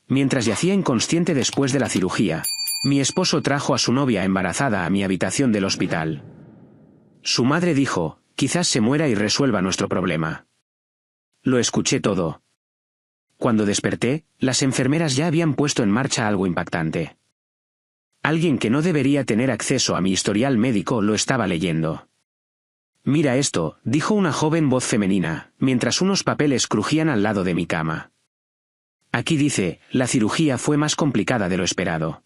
Mientras yacía inconsciente después de la cirugía, mi esposo trajo a su novia embarazada a mi habitación del hospital. Su madre dijo, quizás se muera y resuelva nuestro problema. Lo escuché todo. Cuando desperté, las enfermeras ya habían puesto en marcha algo impactante. Alguien que no debería tener acceso a mi historial médico lo estaba leyendo. Mira esto, dijo una joven voz femenina, mientras unos papeles crujían al lado de mi cama. Aquí dice, la cirugía fue más complicada de lo esperado.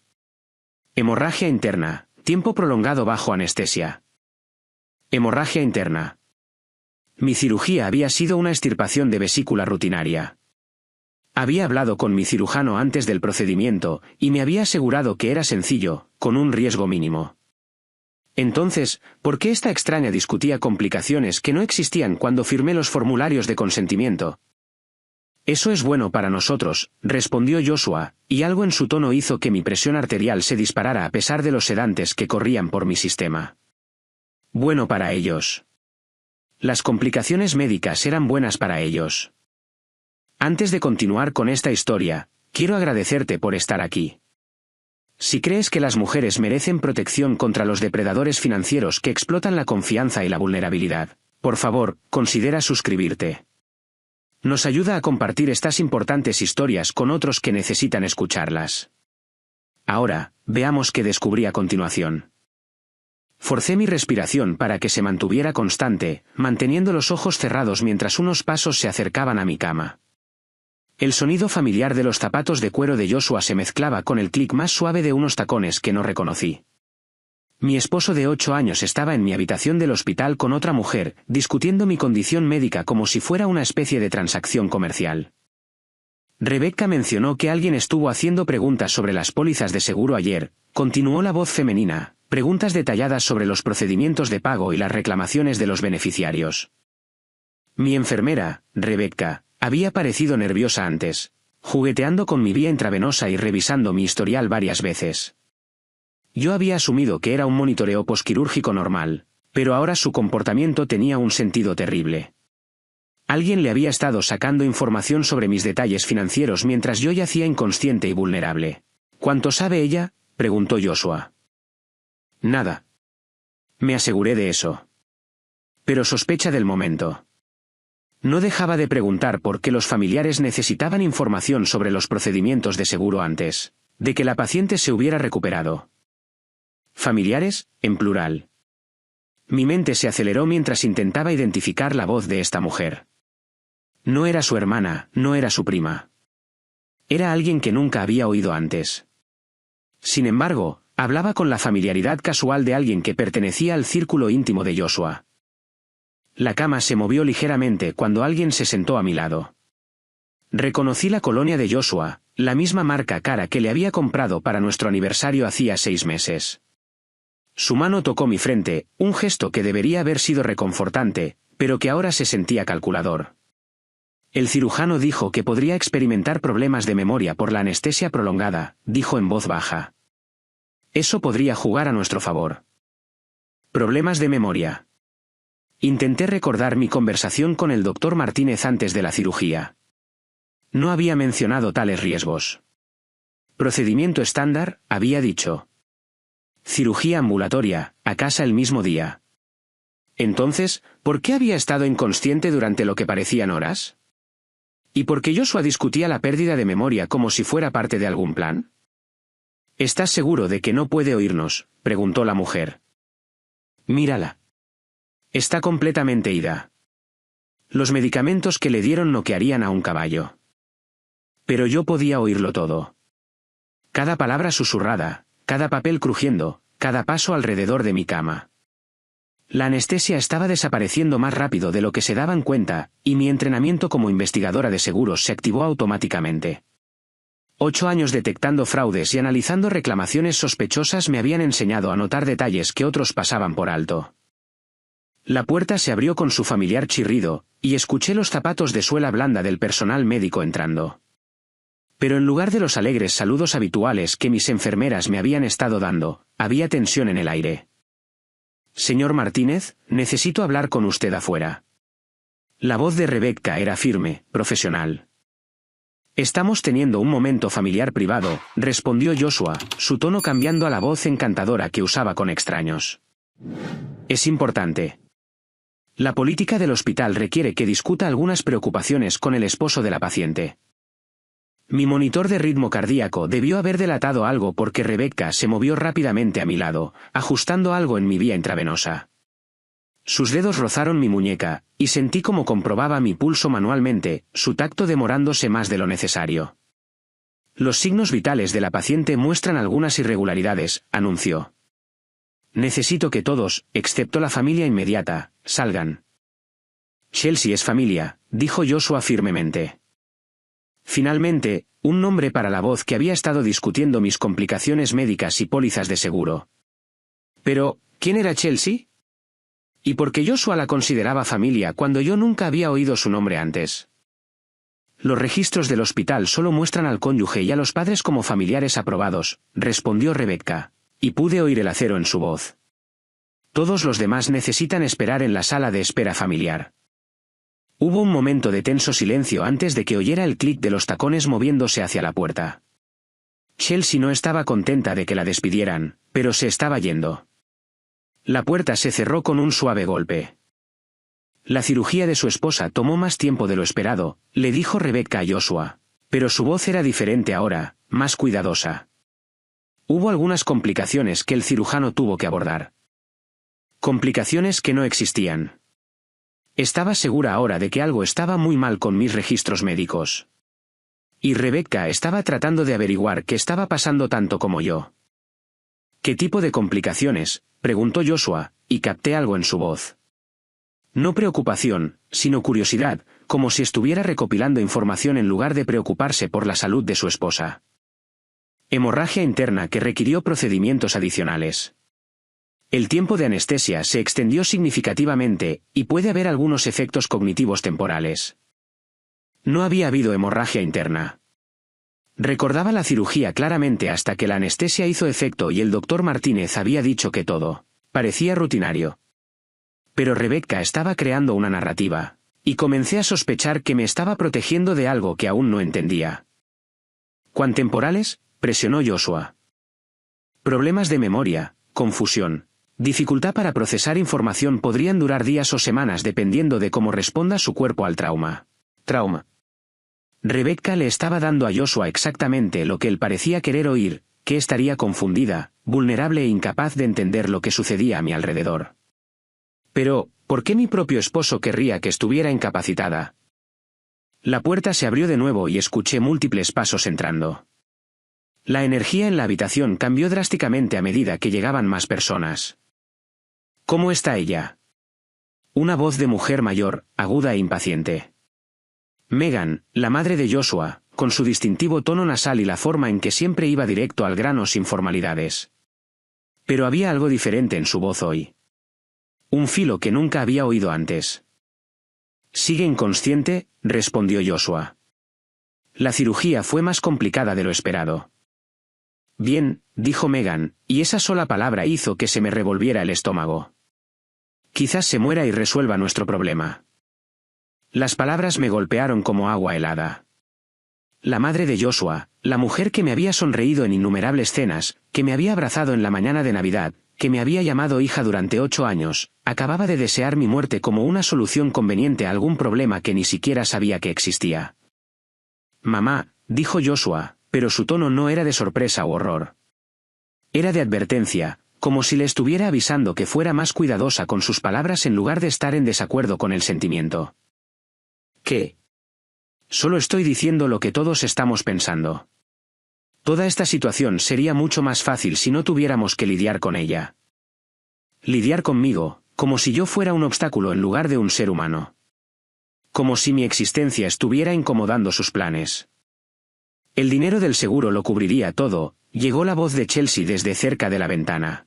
Hemorragia interna, tiempo prolongado bajo anestesia. Hemorragia interna. Mi cirugía había sido una extirpación de vesícula rutinaria. Había hablado con mi cirujano antes del procedimiento, y me había asegurado que era sencillo, con un riesgo mínimo. Entonces, ¿por qué esta extraña discutía complicaciones que no existían cuando firmé los formularios de consentimiento? Eso es bueno para nosotros, respondió Joshua, y algo en su tono hizo que mi presión arterial se disparara a pesar de los sedantes que corrían por mi sistema. Bueno para ellos. Las complicaciones médicas eran buenas para ellos. Antes de continuar con esta historia, quiero agradecerte por estar aquí. Si crees que las mujeres merecen protección contra los depredadores financieros que explotan la confianza y la vulnerabilidad, por favor, considera suscribirte. Nos ayuda a compartir estas importantes historias con otros que necesitan escucharlas. Ahora, veamos qué descubrí a continuación. Forcé mi respiración para que se mantuviera constante, manteniendo los ojos cerrados mientras unos pasos se acercaban a mi cama. El sonido familiar de los zapatos de cuero de Joshua se mezclaba con el clic más suave de unos tacones que no reconocí. Mi esposo de 8 años estaba en mi habitación del hospital con otra mujer, discutiendo mi condición médica como si fuera una especie de transacción comercial. Rebecca mencionó que alguien estuvo haciendo preguntas sobre las pólizas de seguro ayer, continuó la voz femenina, preguntas detalladas sobre los procedimientos de pago y las reclamaciones de los beneficiarios. Mi enfermera, Rebecca, había parecido nerviosa antes, jugueteando con mi vía intravenosa y revisando mi historial varias veces. Yo había asumido que era un monitoreo posquirúrgico normal, pero ahora su comportamiento tenía un sentido terrible. Alguien le había estado sacando información sobre mis detalles financieros mientras yo yacía inconsciente y vulnerable. ¿Cuánto sabe ella?, preguntó Joshua. Nada. Me aseguré de eso. Pero sospecha del momento. No dejaba de preguntar por qué los familiares necesitaban información sobre los procedimientos de seguro antes de que la paciente se hubiera recuperado. Familiares, en plural. Mi mente se aceleró mientras intentaba identificar la voz de esta mujer. No era su hermana, no era su prima. Era alguien que nunca había oído antes. Sin embargo, hablaba con la familiaridad casual de alguien que pertenecía al círculo íntimo de Joshua. La cama se movió ligeramente cuando alguien se sentó a mi lado. Reconocí la colonia de Joshua, la misma marca cara que le había comprado para nuestro aniversario hacía 6 meses. Su mano tocó mi frente, un gesto que debería haber sido reconfortante, pero que ahora se sentía calculador. El cirujano dijo que podría experimentar problemas de memoria por la anestesia prolongada, dijo en voz baja. Eso podría jugar a nuestro favor. Problemas de memoria. Intenté recordar mi conversación con el doctor Martínez antes de la cirugía. No había mencionado tales riesgos. Procedimiento estándar, había dicho. Cirugía ambulatoria, a casa el mismo día. Entonces, ¿por qué había estado inconsciente durante lo que parecían horas? ¿Y por qué Joshua discutía la pérdida de memoria como si fuera parte de algún plan? ¿Estás seguro de que no puede oírnos?, preguntó la mujer. Mírala. Está completamente ida. Los medicamentos que le dieron noquearían a un caballo. Pero yo podía oírlo todo. Cada palabra susurrada, cada papel crujiendo, cada paso alrededor de mi cama. La anestesia estaba desapareciendo más rápido de lo que se daban cuenta, y mi entrenamiento como investigadora de seguros se activó automáticamente. 8 años detectando fraudes y analizando reclamaciones sospechosas me habían enseñado a notar detalles que otros pasaban por alto. La puerta se abrió con su familiar chirrido, y escuché los zapatos de suela blanda del personal médico entrando. Pero en lugar de los alegres saludos habituales que mis enfermeras me habían estado dando, había tensión en el aire. Señor Martínez, necesito hablar con usted afuera. La voz de Rebecca era firme, profesional. Estamos teniendo un momento familiar privado, respondió Joshua, su tono cambiando a la voz encantadora que usaba con extraños. Es importante. La política del hospital requiere que discuta algunas preocupaciones con el esposo de la paciente. Mi monitor de ritmo cardíaco debió haber delatado algo porque Rebecca se movió rápidamente a mi lado, ajustando algo en mi vía intravenosa. Sus dedos rozaron mi muñeca, y sentí como comprobaba mi pulso manualmente, su tacto demorándose más de lo necesario. Los signos vitales de la paciente muestran algunas irregularidades, anunció. Necesito que todos, excepto la familia inmediata, salgan. Chelsea es familia, dijo Joshua firmemente. Finalmente, un nombre para la voz que había estado discutiendo mis complicaciones médicas y pólizas de seguro. Pero, ¿quién era Chelsea? ¿Y por qué Joshua la consideraba familia cuando yo nunca había oído su nombre antes? Los registros del hospital solo muestran al cónyuge y a los padres como familiares aprobados, respondió Rebecca, y pude oír el acero en su voz. Todos los demás necesitan esperar en la sala de espera familiar. Hubo un momento de tenso silencio antes de que oyera el clic de los tacones moviéndose hacia la puerta. Chelsea no estaba contenta de que la despidieran, pero se estaba yendo. La puerta se cerró con un suave golpe. La cirugía de su esposa tomó más tiempo de lo esperado, le dijo Rebecca a Joshua, pero su voz era diferente ahora, más cuidadosa. Hubo algunas complicaciones que el cirujano tuvo que abordar. Complicaciones que no existían. Estaba segura ahora de que algo estaba muy mal con mis registros médicos. Y Rebecca estaba tratando de averiguar qué estaba pasando tanto como yo. ¿Qué tipo de complicaciones?, preguntó Joshua, y capté algo en su voz. No preocupación, sino curiosidad, como si estuviera recopilando información en lugar de preocuparse por la salud de su esposa. Hemorragia interna que requirió procedimientos adicionales. El tiempo de anestesia se extendió significativamente, y puede haber algunos efectos cognitivos temporales. No había habido hemorragia interna. Recordaba la cirugía claramente hasta que la anestesia hizo efecto y el doctor Martínez había dicho que todo parecía rutinario. Pero Rebecca estaba creando una narrativa, y comencé a sospechar que me estaba protegiendo de algo que aún no entendía. ¿Cuán temporales?, presionó Joshua. Problemas de memoria, confusión. Dificultad para procesar información podrían durar días o semanas dependiendo de cómo responda su cuerpo al trauma. Rebecca le estaba dando a Joshua exactamente lo que él parecía querer oír, que estaría confundida, vulnerable e incapaz de entender lo que sucedía a mi alrededor. Pero, ¿por qué mi propio esposo querría que estuviera incapacitada? La puerta se abrió de nuevo y escuché múltiples pasos entrando. La energía en la habitación cambió drásticamente a medida que llegaban más personas. ¿Cómo está ella? Una voz de mujer mayor, aguda e impaciente. Megan, la madre de Joshua, con su distintivo tono nasal y la forma en que siempre iba directo al grano sin formalidades. Pero había algo diferente en su voz hoy. Un filo que nunca había oído antes. «¿Sigue inconsciente?», respondió Joshua. La cirugía fue más complicada de lo esperado. «Bien», dijo Megan, y esa sola palabra hizo que se me revolviera el estómago. «Quizás se muera y resuelva nuestro problema». Las palabras me golpearon como agua helada. La madre de Joshua, la mujer que me había sonreído en innumerables cenas, que me había abrazado en la mañana de Navidad, que me había llamado hija durante 8 años, acababa de desear mi muerte como una solución conveniente a algún problema que ni siquiera sabía que existía. «Mamá», dijo Joshua, pero su tono no era de sorpresa u horror. Era de advertencia, como si le estuviera avisando que fuera más cuidadosa con sus palabras en lugar de estar en desacuerdo con el sentimiento. ¿Qué? Solo estoy diciendo lo que todos estamos pensando. Toda esta situación sería mucho más fácil si no tuviéramos que lidiar con ella. Lidiar conmigo, como si yo fuera un obstáculo en lugar de un ser humano. Como si mi existencia estuviera incomodando sus planes. El dinero del seguro lo cubriría todo, llegó la voz de Chelsea desde cerca de la ventana.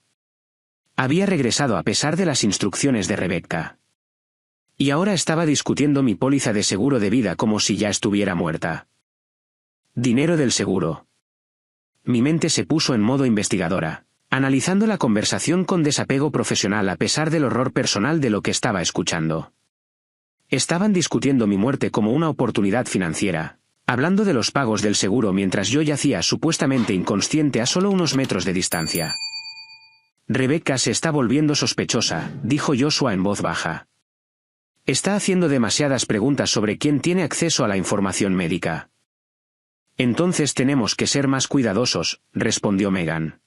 Había regresado a pesar de las instrucciones de Rebecca. Y ahora estaba discutiendo mi póliza de seguro de vida como si ya estuviera muerta. Dinero del seguro. Mi mente se puso en modo investigadora, analizando la conversación con desapego profesional a pesar del horror personal de lo que estaba escuchando. Estaban discutiendo mi muerte como una oportunidad financiera, hablando de los pagos del seguro mientras yo yacía supuestamente inconsciente a solo unos metros de distancia. Rebecca se está volviendo sospechosa, dijo Joshua en voz baja. Está haciendo demasiadas preguntas sobre quién tiene acceso a la información médica. Entonces tenemos que ser más cuidadosos, respondió Megan.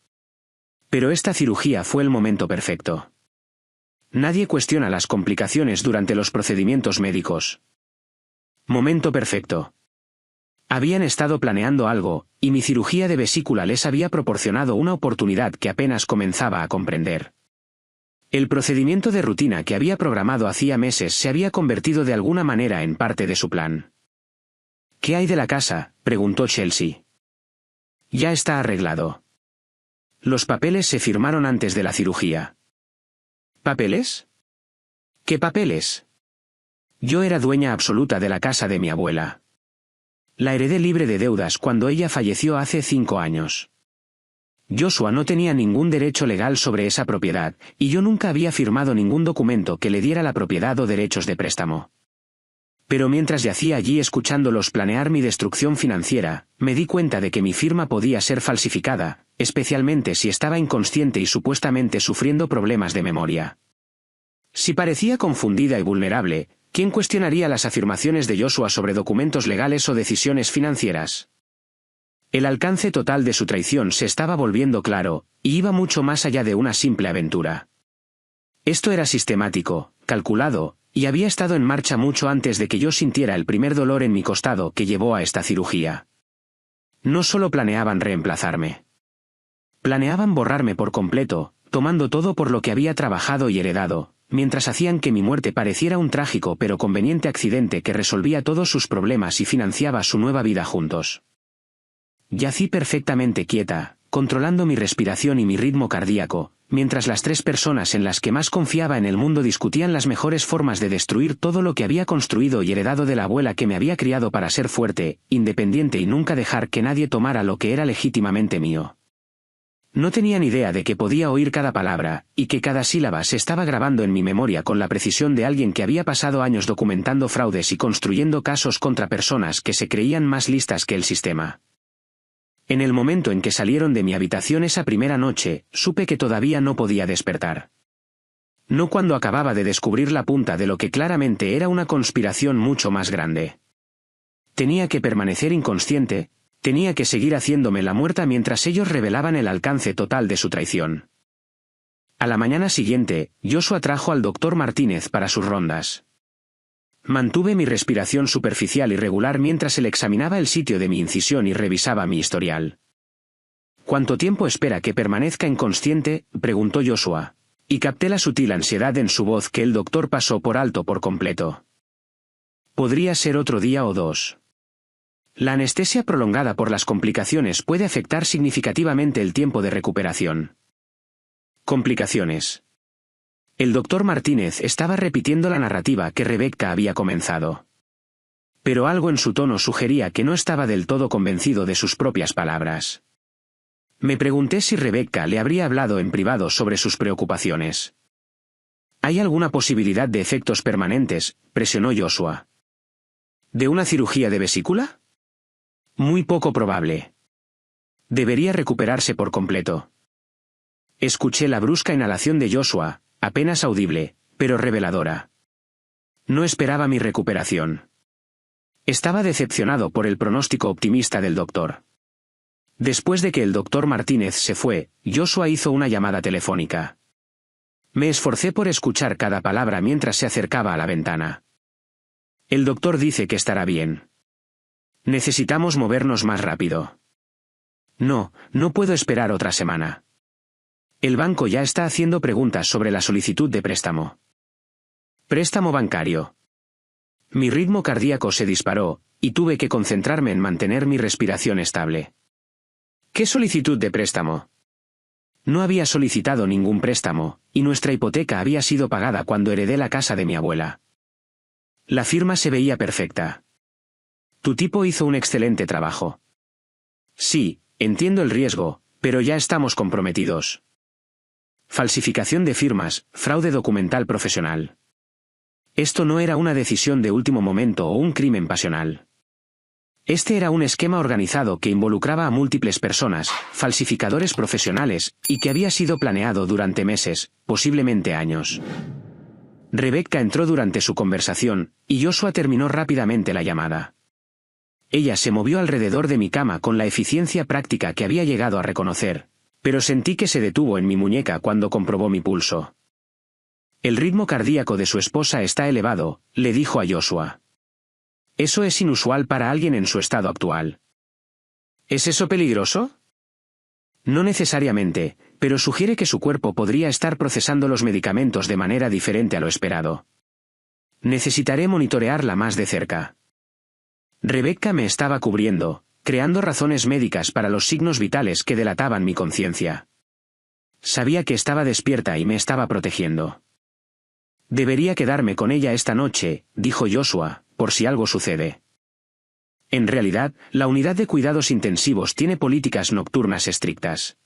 Pero esta cirugía fue el momento perfecto. Nadie cuestiona las complicaciones durante los procedimientos médicos. Momento perfecto. Habían estado planeando algo, y mi cirugía de vesícula les había proporcionado una oportunidad que apenas comenzaba a comprender. El procedimiento de rutina que había programado hacía meses se había convertido de alguna manera en parte de su plan. ¿Qué hay de la casa?, preguntó Chelsea. Ya está arreglado. Los papeles se firmaron antes de la cirugía. ¿Papeles? ¿Qué papeles? Yo era dueña absoluta de la casa de mi abuela. La heredé libre de deudas cuando ella falleció hace 5 años. Joshua no tenía ningún derecho legal sobre esa propiedad, y yo nunca había firmado ningún documento que le diera la propiedad o derechos de préstamo. Pero mientras yacía allí escuchándolos planear mi destrucción financiera, me di cuenta de que mi firma podía ser falsificada, especialmente si estaba inconsciente y supuestamente sufriendo problemas de memoria. Si parecía confundida y vulnerable, ¿quién cuestionaría las afirmaciones de Joshua sobre documentos legales o decisiones financieras? El alcance total de su traición se estaba volviendo claro, y iba mucho más allá de una simple aventura. Esto era sistemático, calculado, y había estado en marcha mucho antes de que yo sintiera el primer dolor en mi costado que llevó a esta cirugía. No solo planeaban reemplazarme. Planeaban borrarme por completo, tomando todo por lo que había trabajado y heredado, mientras hacían que mi muerte pareciera un trágico pero conveniente accidente que resolvía todos sus problemas y financiaba su nueva vida juntos. Yací perfectamente quieta, controlando mi respiración y mi ritmo cardíaco, mientras las 3 personas en las que más confiaba en el mundo discutían las mejores formas de destruir todo lo que había construido y heredado de la abuela que me había criado para ser fuerte, independiente y nunca dejar que nadie tomara lo que era legítimamente mío. No tenía ni idea de que podía oír cada palabra, y que cada sílaba se estaba grabando en mi memoria con la precisión de alguien que había pasado años documentando fraudes y construyendo casos contra personas que se creían más listas que el sistema. En el momento en que salieron de mi habitación esa primera noche, supe que todavía no podía despertar. No cuando acababa de descubrir la punta de lo que claramente era una conspiración mucho más grande. Tenía que permanecer inconsciente, tenía que seguir haciéndome la muerta mientras ellos revelaban el alcance total de su traición. A la mañana siguiente, Joshua trajo al doctor Martínez para sus rondas. Mantuve mi respiración superficial y regular mientras él examinaba el sitio de mi incisión y revisaba mi historial. ¿Cuánto tiempo espera que permanezca inconsciente?, preguntó Joshua, y capté la sutil ansiedad en su voz que el doctor pasó por alto por completo. Podría ser otro día o 2. La anestesia prolongada por las complicaciones puede afectar significativamente el tiempo de recuperación. Complicaciones. El doctor Martínez estaba repitiendo la narrativa que Rebecca había comenzado. Pero algo en su tono sugería que no estaba del todo convencido de sus propias palabras. Me pregunté si Rebecca le habría hablado en privado sobre sus preocupaciones. ¿Hay alguna posibilidad de efectos permanentes?, presionó Joshua. ¿De una cirugía de vesícula? Muy poco probable. Debería recuperarse por completo. Escuché la brusca inhalación de Joshua, apenas audible, pero reveladora. No esperaba mi recuperación. Estaba decepcionado por el pronóstico optimista del doctor. Después de que el doctor Martínez se fue, Joshua hizo una llamada telefónica. Me esforcé por escuchar cada palabra mientras se acercaba a la ventana. El doctor dice que estará bien. Necesitamos movernos más rápido. No puedo esperar otra semana. El banco ya está haciendo preguntas sobre la solicitud de préstamo. Préstamo bancario. Mi ritmo cardíaco se disparó, y tuve que concentrarme en mantener mi respiración estable. ¿Qué solicitud de préstamo? No había solicitado ningún préstamo, y nuestra hipoteca había sido pagada cuando heredé la casa de mi abuela. La firma se veía perfecta. Tu tipo hizo un excelente trabajo. Sí, entiendo el riesgo, pero ya estamos comprometidos. Falsificación de firmas, fraude documental profesional. Esto no era una decisión de último momento o un crimen pasional. Este era un esquema organizado que involucraba a múltiples personas, falsificadores profesionales, y que había sido planeado durante meses, posiblemente años. Rebecca entró durante su conversación, y Joshua terminó rápidamente la llamada. Ella se movió alrededor de mi cama con la eficiencia práctica que había llegado a reconocer, pero sentí que se detuvo en mi muñeca cuando comprobó mi pulso. El ritmo cardíaco de su esposa está elevado, le dijo a Joshua. Eso es inusual para alguien en su estado actual. ¿Es eso peligroso? No necesariamente, pero sugiere que su cuerpo podría estar procesando los medicamentos de manera diferente a lo esperado. Necesitaré monitorearla más de cerca. Rebecca me estaba cubriendo, creando razones médicas para los signos vitales que delataban mi conciencia. Sabía que estaba despierta y me estaba protegiendo. Debería quedarme con ella esta noche, dijo Joshua, por si algo sucede. En realidad, la unidad de cuidados intensivos tiene políticas nocturnas estrictas.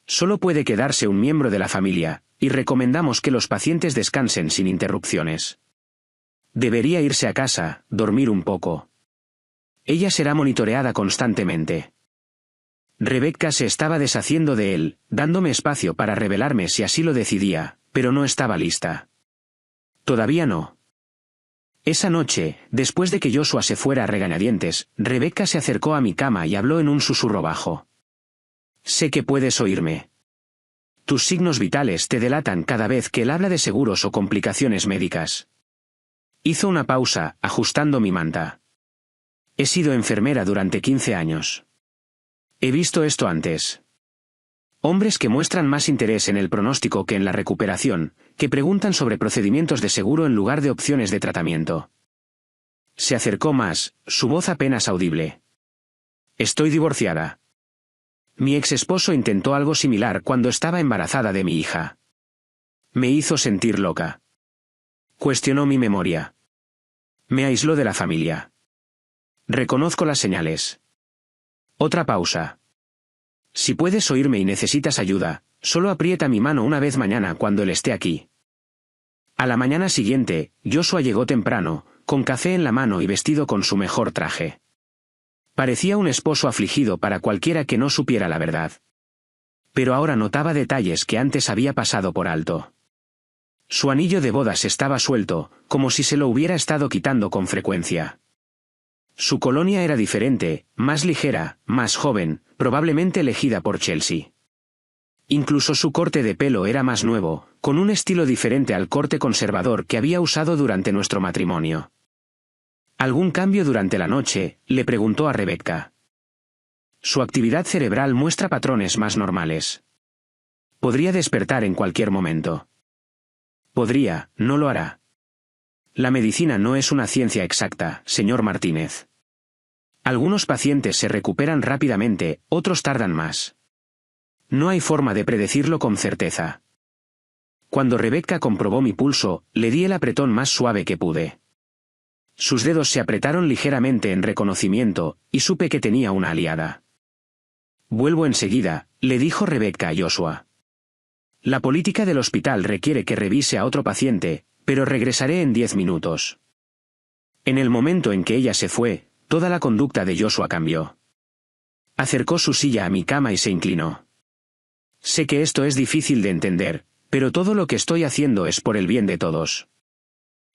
Solo puede quedarse un miembro de la familia, y recomendamos que los pacientes descansen sin interrupciones. Debería irse a casa, dormir un poco. Ella será monitoreada constantemente. Rebecca se estaba deshaciendo de él, dándome espacio para revelarme si así lo decidía, pero no estaba lista. Todavía no. Esa noche, después de que Joshua se fuera a regañadientes, Rebecca se acercó a mi cama y habló en un susurro bajo. Sé que puedes oírme. Tus signos vitales te delatan cada vez que él habla de seguros o complicaciones médicas. Hizo una pausa, ajustando mi manta. He sido enfermera durante 15 años. He visto esto antes. Hombres que muestran más interés en el pronóstico que en la recuperación, que preguntan sobre procedimientos de seguro en lugar de opciones de tratamiento. Se acercó más, su voz apenas audible. Estoy divorciada. Mi ex esposo intentó algo similar cuando estaba embarazada de mi hija. Me hizo sentir loca. Cuestionó mi memoria. Me aisló de la familia. Reconozco las señales. Otra pausa. Si puedes oírme y necesitas ayuda, solo aprieta mi mano una vez mañana cuando él esté aquí. A la mañana siguiente, Joshua llegó temprano, con café en la mano y vestido con su mejor traje. Parecía un esposo afligido para cualquiera que no supiera la verdad. Pero ahora notaba detalles que antes había pasado por alto. Su anillo de bodas estaba suelto, como si se lo hubiera estado quitando con frecuencia. Su colonia era diferente, más ligera, más joven, probablemente elegida por Chelsea. Incluso su corte de pelo era más nuevo, con un estilo diferente al corte conservador que había usado durante nuestro matrimonio. ¿Algún cambio durante la noche?, le preguntó a Rebecca. Su actividad cerebral muestra patrones más normales. Podría despertar en cualquier momento. Podría, no lo hará. La medicina no es una ciencia exacta, señor Martínez. Algunos pacientes se recuperan rápidamente, otros tardan más. No hay forma de predecirlo con certeza. Cuando Rebecca comprobó mi pulso, le di el apretón más suave que pude. Sus dedos se apretaron ligeramente en reconocimiento, y supe que tenía una aliada. Vuelvo enseguida, le dijo Rebecca a Joshua. La política del hospital requiere que revise a otro paciente, pero regresaré en 10 minutos. En el momento en que ella se fue, toda la conducta de Joshua cambió. Acercó su silla a mi cama y se inclinó. Sé que esto es difícil de entender, pero todo lo que estoy haciendo es por el bien de todos.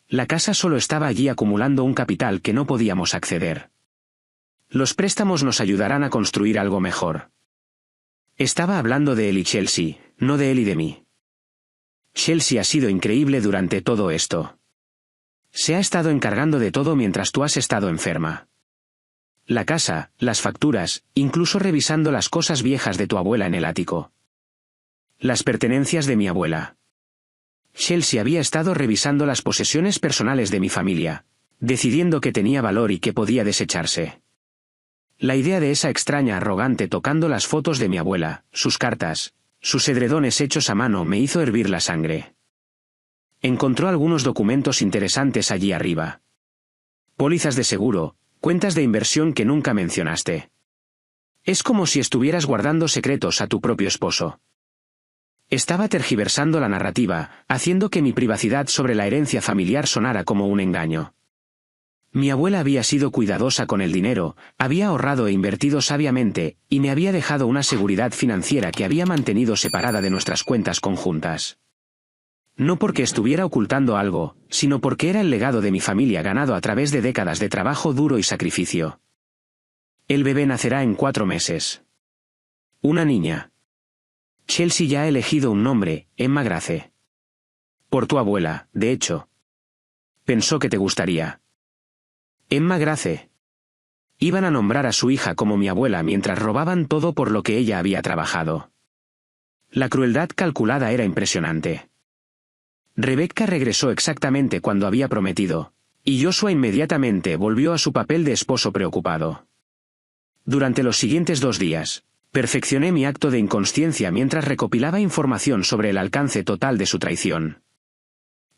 La casa solo estaba allí acumulando un capital que no podíamos acceder. Los préstamos nos ayudarán a construir algo mejor. Estaba hablando de él y Chelsea, no de él y de mí. Chelsea ha sido increíble durante todo esto. Se ha estado encargando de todo mientras tú has estado enferma. La casa, las facturas, incluso revisando las cosas viejas de tu abuela en el ático. Las pertenencias de mi abuela. Chelsea había estado revisando las posesiones personales de mi familia, decidiendo que tenía valor y que podía desecharse. La idea de esa extraña arrogante tocando las fotos de mi abuela, sus cartas, sus edredones hechos a mano me hizo hervir la sangre. Encontró algunos documentos interesantes allí arriba. Pólizas de seguro, cuentas de inversión que nunca mencionaste. Es como si estuvieras guardando secretos a tu propio esposo. Estaba tergiversando la narrativa, haciendo que mi privacidad sobre la herencia familiar sonara como un engaño. Mi abuela había sido cuidadosa con el dinero, había ahorrado e invertido sabiamente, y me había dejado una seguridad financiera que había mantenido separada de nuestras cuentas conjuntas. No porque estuviera ocultando algo, sino porque era el legado de mi familia ganado a través de décadas de trabajo duro y sacrificio. El bebé nacerá en 4 meses. Una niña. Chelsea ya ha elegido un nombre, Emma Grace. Por tu abuela, de hecho. Pensó que te gustaría. Emma Grace. Iban a nombrar a su hija como mi abuela mientras robaban todo por lo que ella había trabajado. La crueldad calculada era impresionante. Rebecca regresó exactamente cuando había prometido, y Joshua inmediatamente volvió a su papel de esposo preocupado. Durante los siguientes 2 días, perfeccioné mi acto de inconsciencia mientras recopilaba información sobre el alcance total de su traición.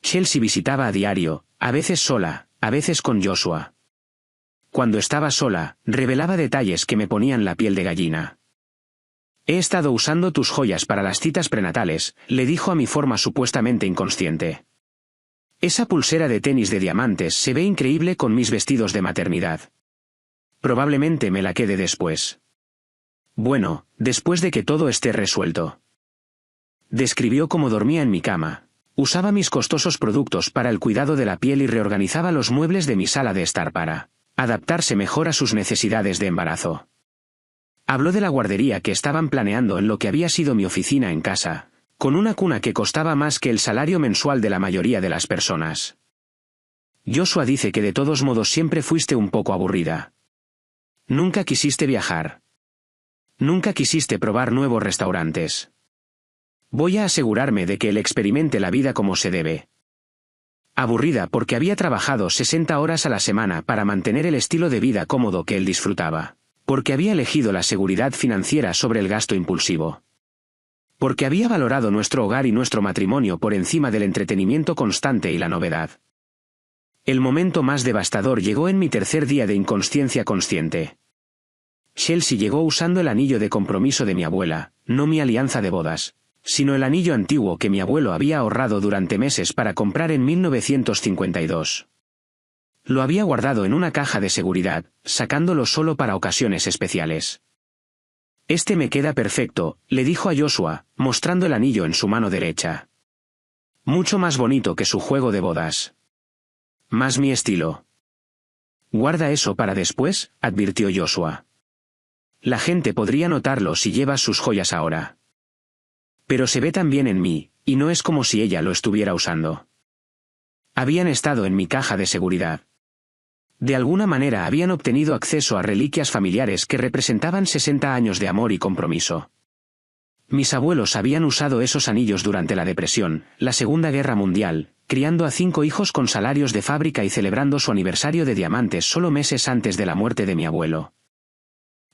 Chelsea visitaba a diario, a veces sola, a veces con Joshua. Cuando estaba sola, revelaba detalles que me ponían la piel de gallina. He estado usando tus joyas para las citas prenatales, le dijo a mi forma supuestamente inconsciente. Esa pulsera de tenis de diamantes se ve increíble con mis vestidos de maternidad. Probablemente me la quede después. Bueno, después de que todo esté resuelto. Describió cómo dormía en mi cama. Usaba mis costosos productos para el cuidado de la piel y reorganizaba los muebles de mi sala de estar para adaptarse mejor a sus necesidades de embarazo. Habló de la guardería que estaban planeando en lo que había sido mi oficina en casa, con una cuna que costaba más que el salario mensual de la mayoría de las personas. Joshua dice que de todos modos siempre fuiste un poco aburrida. Nunca quisiste viajar. Nunca quisiste probar nuevos restaurantes. Voy a asegurarme de que él experimente la vida como se debe. Aburrida porque había trabajado 60 horas a la semana para mantener el estilo de vida cómodo que él disfrutaba. Porque había elegido la seguridad financiera sobre el gasto impulsivo. Porque había valorado nuestro hogar y nuestro matrimonio por encima del entretenimiento constante y la novedad. El momento más devastador llegó en mi 3er día de inconsciencia consciente. Chelsea llegó usando el anillo de compromiso de mi abuela, no mi alianza de bodas, sino el anillo antiguo que mi abuelo había ahorrado durante meses para comprar en 1952. Lo había guardado en una caja de seguridad, sacándolo solo para ocasiones especiales. Este me queda perfecto, le dijo a Joshua, mostrando el anillo en su mano derecha. Mucho más bonito que su juego de bodas. Más mi estilo. Guarda eso para después, advirtió Joshua. La gente podría notarlo si llevas sus joyas ahora. Pero se ve tan bien en mí, y no es como si ella lo estuviera usando. Habían estado en mi caja de seguridad. De alguna manera habían obtenido acceso a reliquias familiares que representaban 60 años de amor y compromiso. Mis abuelos habían usado esos anillos durante la Depresión, la Segunda Guerra Mundial, criando a 5 hijos con salarios de fábrica y celebrando su aniversario de diamantes solo meses antes de la muerte de mi abuelo.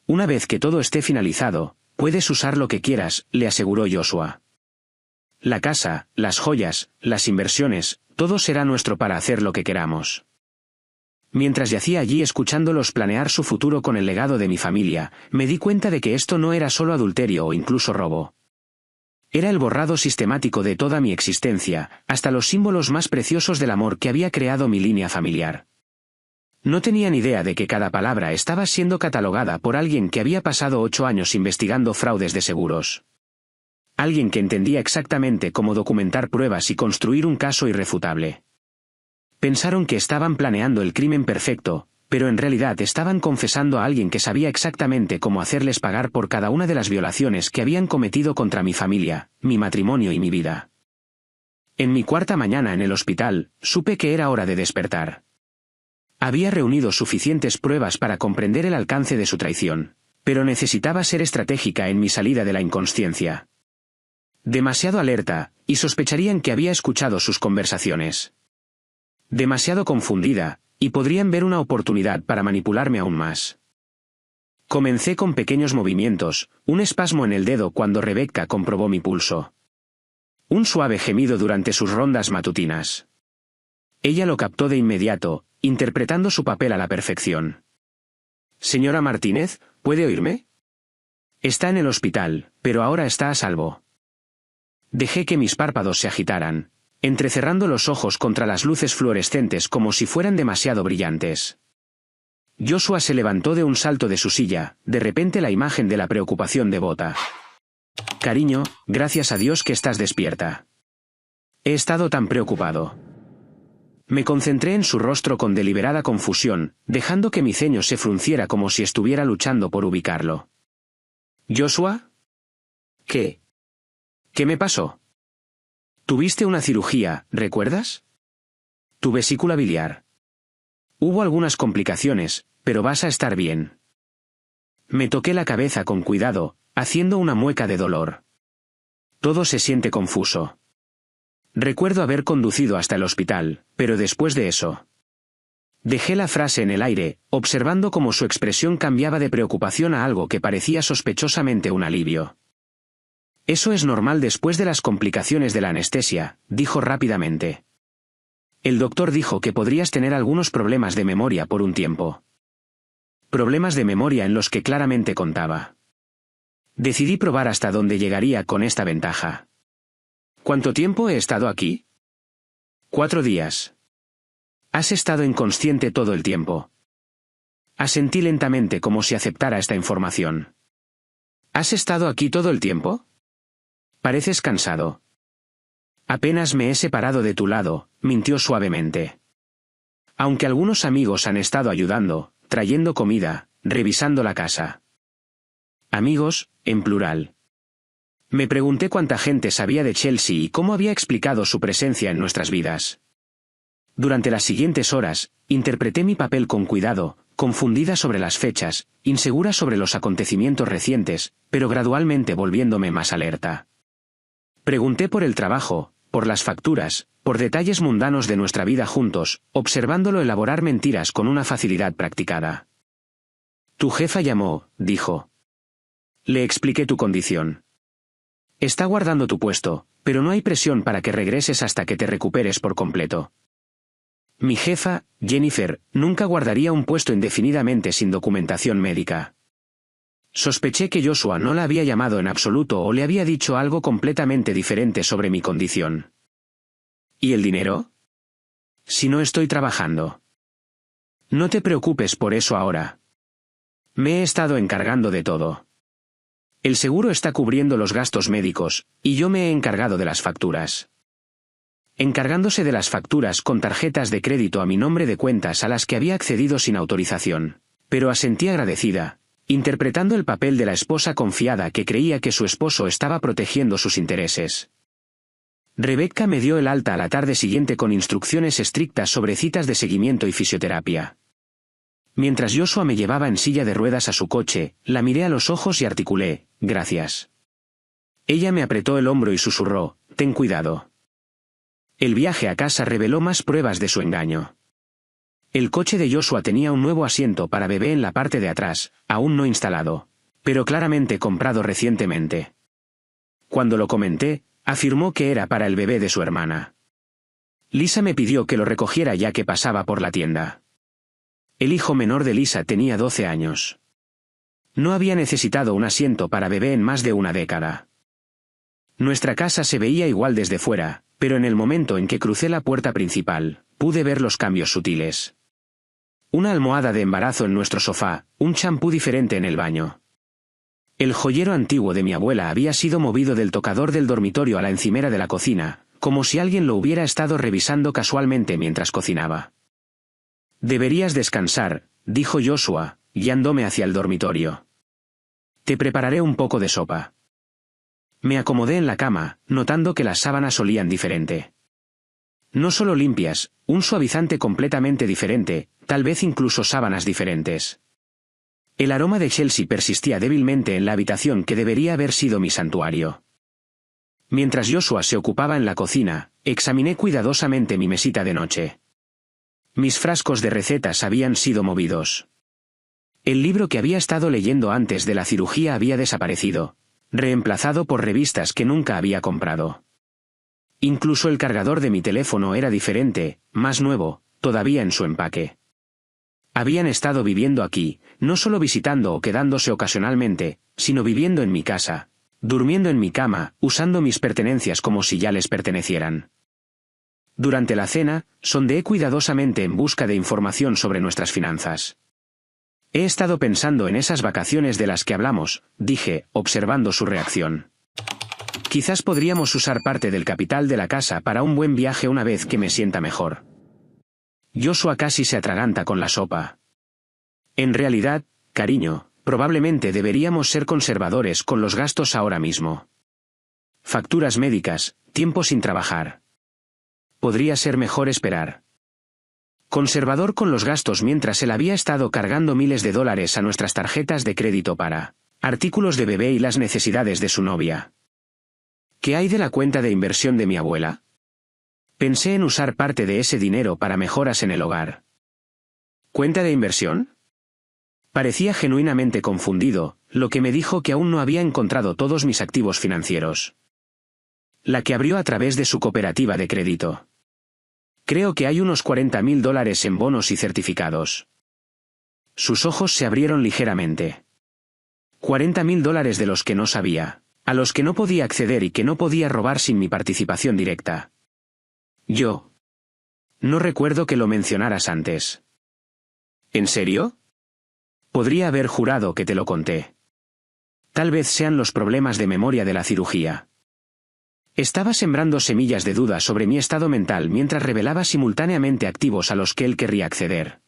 Una vez que todo esté finalizado, puedes usar lo que quieras, le aseguró Joshua. La casa, las joyas, las inversiones, todo será nuestro para hacer lo que queramos. Mientras yacía allí escuchándolos planear su futuro con el legado de mi familia, me di cuenta de que esto no era solo adulterio o incluso robo. Era el borrado sistemático de toda mi existencia, hasta los símbolos más preciosos del amor que había creado mi línea familiar. No tenía ni idea de que cada palabra estaba siendo catalogada por alguien que había pasado 8 años investigando fraudes de seguros. Alguien que entendía exactamente cómo documentar pruebas y construir un caso irrefutable. Pensaron que estaban planeando el crimen perfecto, pero en realidad estaban confesando a alguien que sabía exactamente cómo hacerles pagar por cada una de las violaciones que habían cometido contra mi familia, mi matrimonio y mi vida. En mi 4ª mañana en el hospital, supe que era hora de despertar. Había reunido suficientes pruebas para comprender el alcance de su traición, pero necesitaba ser estratégica en mi salida de la inconsciencia. Demasiado alerta, y sospecharían que había escuchado sus conversaciones. Demasiado confundida, y podrían ver una oportunidad para manipularme aún más. Comencé con pequeños movimientos, un espasmo en el dedo cuando Rebecca comprobó mi pulso. Un suave gemido durante sus rondas matutinas. Ella lo captó de inmediato, interpretando su papel a la perfección. «Señora Martínez, ¿puede oírme? Está en el hospital, pero ahora está a salvo». Dejé que mis párpados se agitaran, entrecerrando los ojos contra las luces fluorescentes como si fueran demasiado brillantes. Joshua se levantó de un salto de su silla, de repente la imagen de la preocupación devota. Cariño, gracias a Dios que estás despierta. He estado tan preocupado. Me concentré en su rostro con deliberada confusión, dejando que mi ceño se frunciera como si estuviera luchando por ubicarlo. ¿Joshua? ¿Qué? ¿Qué me pasó? Tuviste una cirugía, ¿recuerdas? Tu vesícula biliar. Hubo algunas complicaciones, pero vas a estar bien. Me toqué la cabeza con cuidado, haciendo una mueca de dolor. Todo se siente confuso. Recuerdo haber conducido hasta el hospital, pero después de eso. Dejé la frase en el aire, observando cómo su expresión cambiaba de preocupación a algo que parecía sospechosamente un alivio. Eso es normal después de las complicaciones de la anestesia, dijo rápidamente. El doctor dijo que podrías tener algunos problemas de memoria por un tiempo. Problemas de memoria en los que claramente contaba. Decidí probar hasta dónde llegaría con esta ventaja. ¿Cuánto tiempo he estado aquí? 4 días. Has estado inconsciente todo el tiempo. Asentí lentamente como si aceptara esta información. ¿Has estado aquí todo el tiempo? Pareces cansado. Apenas me he separado de tu lado, mintió suavemente. Aunque algunos amigos han estado ayudando, trayendo comida, revisando la casa. Amigos, en plural. Me pregunté cuánta gente sabía de Chelsea y cómo había explicado su presencia en nuestras vidas. Durante las siguientes horas, interpreté mi papel con cuidado, confundida sobre las fechas, insegura sobre los acontecimientos recientes, pero gradualmente volviéndome más alerta. Pregunté por el trabajo, por las facturas, por detalles mundanos de nuestra vida juntos, observándolo elaborar mentiras con una facilidad practicada. Tu jefa llamó, dijo. Le expliqué tu condición. Está guardando tu puesto, pero no hay presión para que regreses hasta que te recuperes por completo. Mi jefa, Jennifer, nunca guardaría un puesto indefinidamente sin documentación médica. Sospeché que Joshua no la había llamado en absoluto o le había dicho algo completamente diferente sobre mi condición. ¿Y el dinero? Si no estoy trabajando. No te preocupes por eso ahora. Me he estado encargando de todo. El seguro está cubriendo los gastos médicos, y yo me he encargado de las facturas. Encargándose de las facturas con tarjetas de crédito a mi nombre de cuentas a las que había accedido sin autorización, pero asentí agradecida, interpretando el papel de la esposa confiada que creía que su esposo estaba protegiendo sus intereses. Rebecca me dio el alta a la tarde siguiente con instrucciones estrictas sobre citas de seguimiento y fisioterapia. Mientras Joshua me llevaba en silla de ruedas a su coche, la miré a los ojos y articulé, gracias. Ella me apretó el hombro y susurró, ten cuidado. El viaje a casa reveló más pruebas de su engaño. El coche de Joshua tenía un nuevo asiento para bebé en la parte de atrás, aún no instalado, pero claramente comprado recientemente. Cuando lo comenté, afirmó que era para el bebé de su hermana. Lisa me pidió que lo recogiera ya que pasaba por la tienda. El hijo menor de Lisa tenía 12 años. No había necesitado un asiento para bebé en más de una década. Nuestra casa se veía igual desde fuera, pero en el momento en que crucé la puerta principal, pude ver los cambios sutiles. Una almohada de embarazo en nuestro sofá, un champú diferente en el baño. El joyero antiguo de mi abuela había sido movido del tocador del dormitorio a la encimera de la cocina, como si alguien lo hubiera estado revisando casualmente mientras cocinaba. Deberías descansar, dijo Joshua, guiándome hacia el dormitorio. Te prepararé un poco de sopa. Me acomodé en la cama, notando que las sábanas olían diferente. No solo limpias, un suavizante completamente diferente, tal vez incluso sábanas diferentes. El aroma de Chelsea persistía débilmente en la habitación que debería haber sido mi santuario. Mientras Joshua se ocupaba en la cocina, examiné cuidadosamente mi mesita de noche. Mis frascos de recetas habían sido movidos. El libro que había estado leyendo antes de la cirugía había desaparecido, reemplazado por revistas que nunca había comprado. Incluso el cargador de mi teléfono era diferente, más nuevo, todavía en su empaque. Habían estado viviendo aquí, no solo visitando o quedándose ocasionalmente, sino viviendo en mi casa, durmiendo en mi cama, usando mis pertenencias como si ya les pertenecieran. Durante la cena, sondeé cuidadosamente en busca de información sobre nuestras finanzas. He estado pensando en esas vacaciones de las que hablamos, dije, observando su reacción. Quizás podríamos usar parte del capital de la casa para un buen viaje una vez que me sienta mejor. Joshua casi se atraganta con la sopa. En realidad, cariño, probablemente deberíamos ser conservadores con los gastos ahora mismo. Facturas médicas, tiempo sin trabajar. Podría ser mejor esperar. Conservador con los gastos mientras él había estado cargando miles de dólares a nuestras tarjetas de crédito para artículos de bebé y las necesidades de su novia. ¿Qué hay de la cuenta de inversión de mi abuela? Pensé en usar parte de ese dinero para mejoras en el hogar. ¿Cuenta de inversión? Parecía genuinamente confundido, lo que me dijo que aún no había encontrado todos mis activos financieros. La que abrió a través de su cooperativa de crédito. Creo que hay unos $40,000 en bonos y certificados. Sus ojos se abrieron ligeramente. $40,000 de los que no sabía, a los que no podía acceder y que no podía robar sin mi participación directa. Yo. No recuerdo que lo mencionaras antes. ¿En serio? Podría haber jurado que te lo conté. Tal vez sean los problemas de memoria de la cirugía. Estaba sembrando semillas de duda sobre mi estado mental mientras revelaba simultáneamente activos a los que él querría acceder.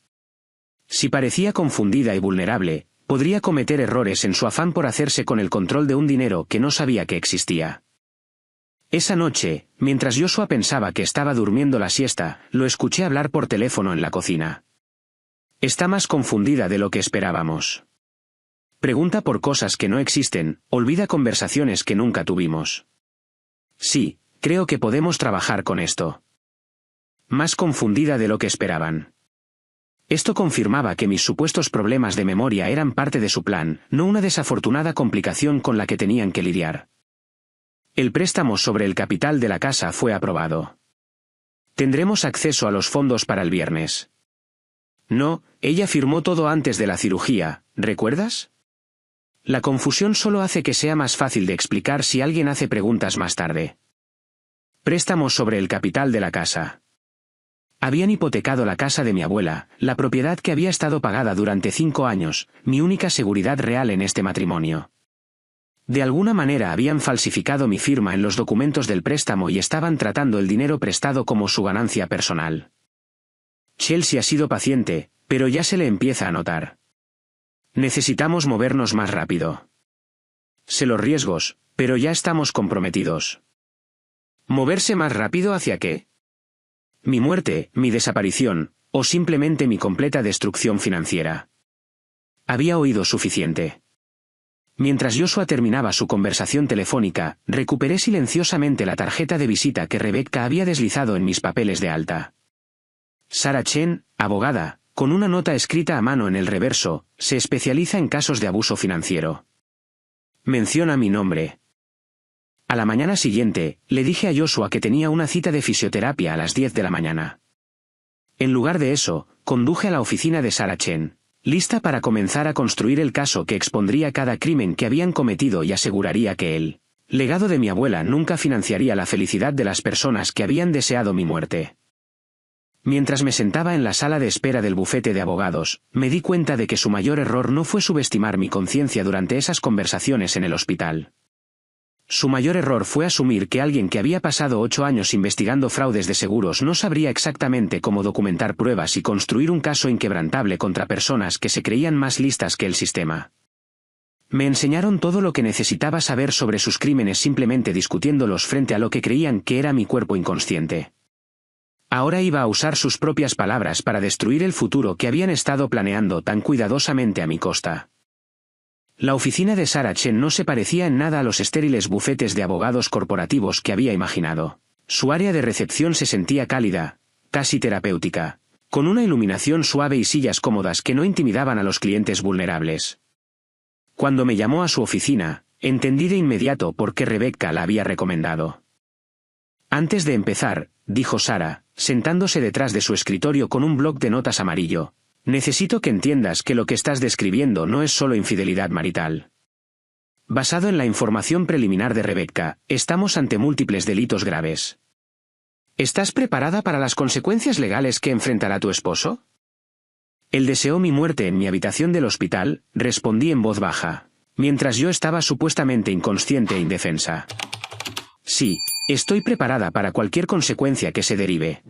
Si parecía confundida y vulnerable, podría cometer errores en su afán por hacerse con el control de un dinero que no sabía que existía. Esa noche, mientras Joshua pensaba que estaba durmiendo la siesta, lo escuché hablar por teléfono en la cocina. Está más confundida de lo que esperábamos. Pregunta por cosas que no existen, olvida conversaciones que nunca tuvimos. Sí, creo que podemos trabajar con esto. Más confundida de lo que esperaban. Esto confirmaba que mis supuestos problemas de memoria eran parte de su plan, no una desafortunada complicación con la que tenían que lidiar. El préstamo sobre el capital de la casa fue aprobado. Tendremos acceso a los fondos para el viernes. No, ella firmó todo antes de la cirugía, ¿recuerdas? La confusión solo hace que sea más fácil de explicar si alguien hace preguntas más tarde. Préstamos sobre el capital de la casa. Habían hipotecado la casa de mi abuela, la propiedad que había estado pagada durante 5 años, mi única seguridad real en este matrimonio. De alguna manera habían falsificado mi firma en los documentos del préstamo y estaban tratando el dinero prestado como su ganancia personal. Chelsea ha sido paciente, pero ya se le empieza a notar. Necesitamos movernos más rápido. Sé los riesgos, pero ya estamos comprometidos. ¿Moverse más rápido hacia qué? Mi muerte, mi desaparición, o simplemente mi completa destrucción financiera. Había oído suficiente. Mientras Joshua terminaba su conversación telefónica, recuperé silenciosamente la tarjeta de visita que Rebecca había deslizado en mis papeles de alta. Sarah Chen, abogada, con una nota escrita a mano en el reverso, se especializa en casos de abuso financiero. Menciona mi nombre. A la mañana siguiente, le dije a Joshua que tenía una cita de fisioterapia a las 10 de la mañana. En lugar de eso, conduje a la oficina de Sarah Chen, lista para comenzar a construir el caso que expondría cada crimen que habían cometido y aseguraría que el legado de mi abuela nunca financiaría la felicidad de las personas que habían deseado mi muerte. Mientras me sentaba en la sala de espera del bufete de abogados, me di cuenta de que su mayor error no fue subestimar mi conciencia durante esas conversaciones en el hospital. Su mayor error fue asumir que alguien que había pasado 8 años investigando fraudes de seguros no sabría exactamente cómo documentar pruebas y construir un caso inquebrantable contra personas que se creían más listas que el sistema. Me enseñaron todo lo que necesitaba saber sobre sus crímenes simplemente discutiéndolos frente a lo que creían que era mi cuerpo inconsciente. Ahora iba a usar sus propias palabras para destruir el futuro que habían estado planeando tan cuidadosamente a mi costa. La oficina de Sarah Chen no se parecía en nada a los estériles bufetes de abogados corporativos que había imaginado. Su área de recepción se sentía cálida, casi terapéutica, con una iluminación suave y sillas cómodas que no intimidaban a los clientes vulnerables. Cuando me llamó a su oficina, entendí de inmediato por qué Rebecca la había recomendado. Antes de empezar, dijo Sarah, sentándose detrás de su escritorio con un bloc de notas amarillo, necesito que entiendas que lo que estás describiendo no es solo infidelidad marital. Basado en la información preliminar de Rebecca, estamos ante múltiples delitos graves. ¿Estás preparada para las consecuencias legales que enfrentará tu esposo? Él deseó mi muerte en mi habitación del hospital, respondí en voz baja, mientras yo estaba supuestamente inconsciente e indefensa. Sí, estoy preparada para cualquier consecuencia que se derive.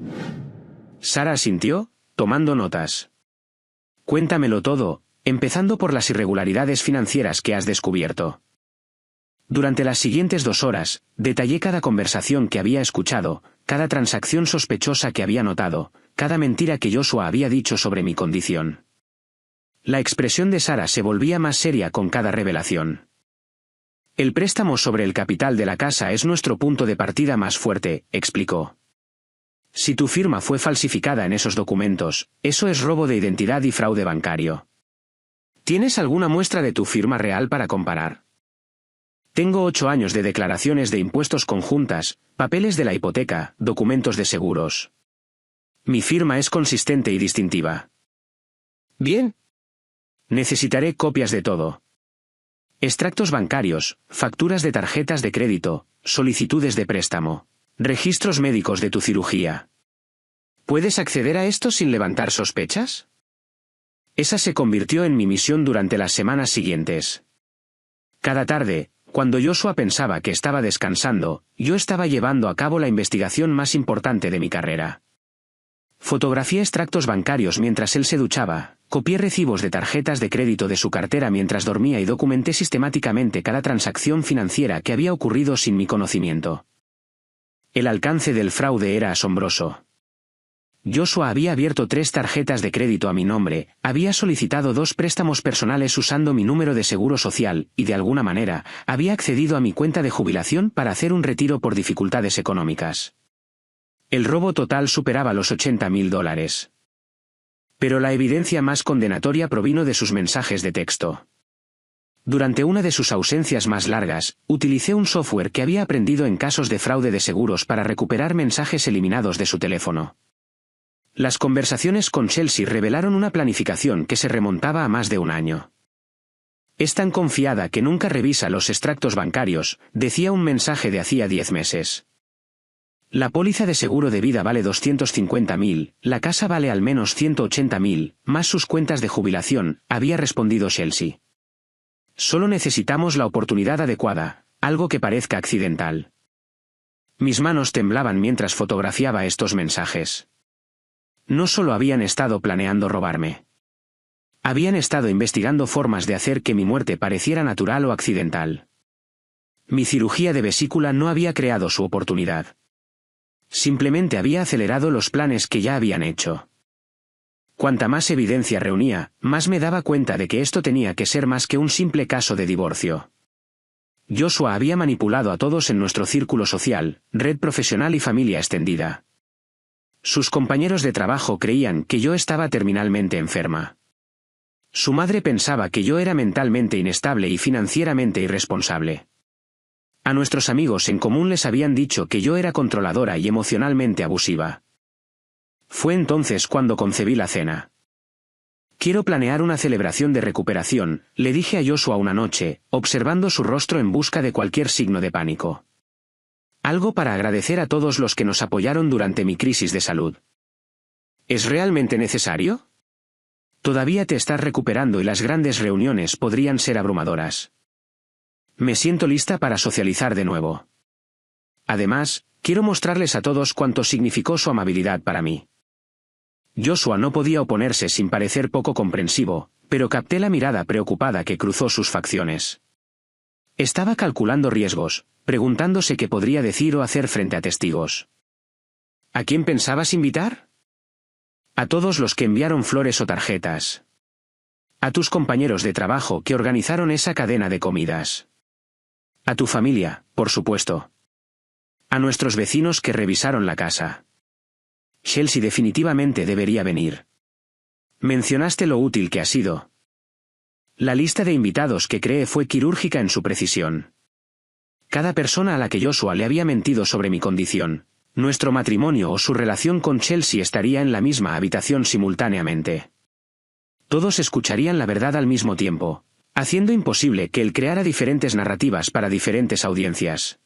Sara asintió, tomando notas. Cuéntamelo todo, empezando por las irregularidades financieras que has descubierto. Durante las siguientes 2 horas, detallé cada conversación que había escuchado, cada transacción sospechosa que había notado, cada mentira que Joshua había dicho sobre mi condición. La expresión de Sara se volvía más seria con cada revelación. El préstamo sobre el capital de la casa es nuestro punto de partida más fuerte, explicó. Si tu firma fue falsificada en esos documentos, eso es robo de identidad y fraude bancario. ¿Tienes alguna muestra de tu firma real para comparar? Tengo 8 años de declaraciones de impuestos conjuntas, papeles de la hipoteca, documentos de seguros. Mi firma es consistente y distintiva. Bien. Necesitaré copias de todo. Extractos bancarios, facturas de tarjetas de crédito, solicitudes de préstamo, registros médicos de tu cirugía. ¿Puedes acceder a esto sin levantar sospechas? Esa se convirtió en mi misión durante las semanas siguientes. Cada tarde, cuando Joshua pensaba que estaba descansando, yo estaba llevando a cabo la investigación más importante de mi carrera. Fotografié extractos bancarios mientras él se duchaba, copié recibos de tarjetas de crédito de su cartera mientras dormía y documenté sistemáticamente cada transacción financiera que había ocurrido sin mi conocimiento. El alcance del fraude era asombroso. Joshua había abierto 3 tarjetas de crédito a mi nombre, había solicitado 2 préstamos personales usando mi número de seguro social, y de alguna manera, había accedido a mi cuenta de jubilación para hacer un retiro por dificultades económicas. El robo total superaba los $80.000. Pero la evidencia más condenatoria provino de sus mensajes de texto. Durante una de sus ausencias más largas, utilicé un software que había aprendido en casos de fraude de seguros para recuperar mensajes eliminados de su teléfono. Las conversaciones con Chelsea revelaron una planificación que se remontaba a más de 1 año. Es tan confiada que nunca revisa los extractos bancarios, decía un mensaje de hacía 10 meses. La póliza de seguro de vida vale $250.000, la casa vale al menos $180.000, más sus cuentas de jubilación, había respondido Chelsea. Solo necesitamos la oportunidad adecuada, algo que parezca accidental. Mis manos temblaban mientras fotografiaba estos mensajes. No solo habían estado planeando robarme. Habían estado investigando formas de hacer que mi muerte pareciera natural o accidental. Mi cirugía de vesícula no había creado su oportunidad. Simplemente había acelerado los planes que ya habían hecho. Cuanta más evidencia reunía, más me daba cuenta de que esto tenía que ser más que un simple caso de divorcio. Joshua había manipulado a todos en nuestro círculo social, red profesional y familia extendida. Sus compañeros de trabajo creían que yo estaba terminalmente enferma. Su madre pensaba que yo era mentalmente inestable y financieramente irresponsable. A nuestros amigos en común les habían dicho que yo era controladora y emocionalmente abusiva. Fue entonces cuando concebí la cena. Quiero planear una celebración de recuperación, le dije a Joshua una noche, observando su rostro en busca de cualquier signo de pánico. Algo para agradecer a todos los que nos apoyaron durante mi crisis de salud. ¿Es realmente necesario? Todavía te estás recuperando y las grandes reuniones podrían ser abrumadoras. Me siento lista para socializar de nuevo. Además, quiero mostrarles a todos cuánto significó su amabilidad para mí. Joshua no podía oponerse sin parecer poco comprensivo, pero capté la mirada preocupada que cruzó sus facciones. Estaba calculando riesgos, preguntándose qué podría decir o hacer frente a testigos. ¿A quién pensabas invitar? A todos los que enviaron flores o tarjetas. A tus compañeros de trabajo que organizaron esa cadena de comidas. A tu familia, por supuesto. A nuestros vecinos que revisaron la casa. Chelsea definitivamente debería venir. Mencionaste lo útil que ha sido. La lista de invitados que creé fue quirúrgica en su precisión. Cada persona a la que Joshua le había mentido sobre mi condición, nuestro matrimonio o su relación con Chelsea estaría en la misma habitación simultáneamente. Todos escucharían la verdad al mismo tiempo, haciendo imposible que él creara diferentes narrativas para diferentes audiencias.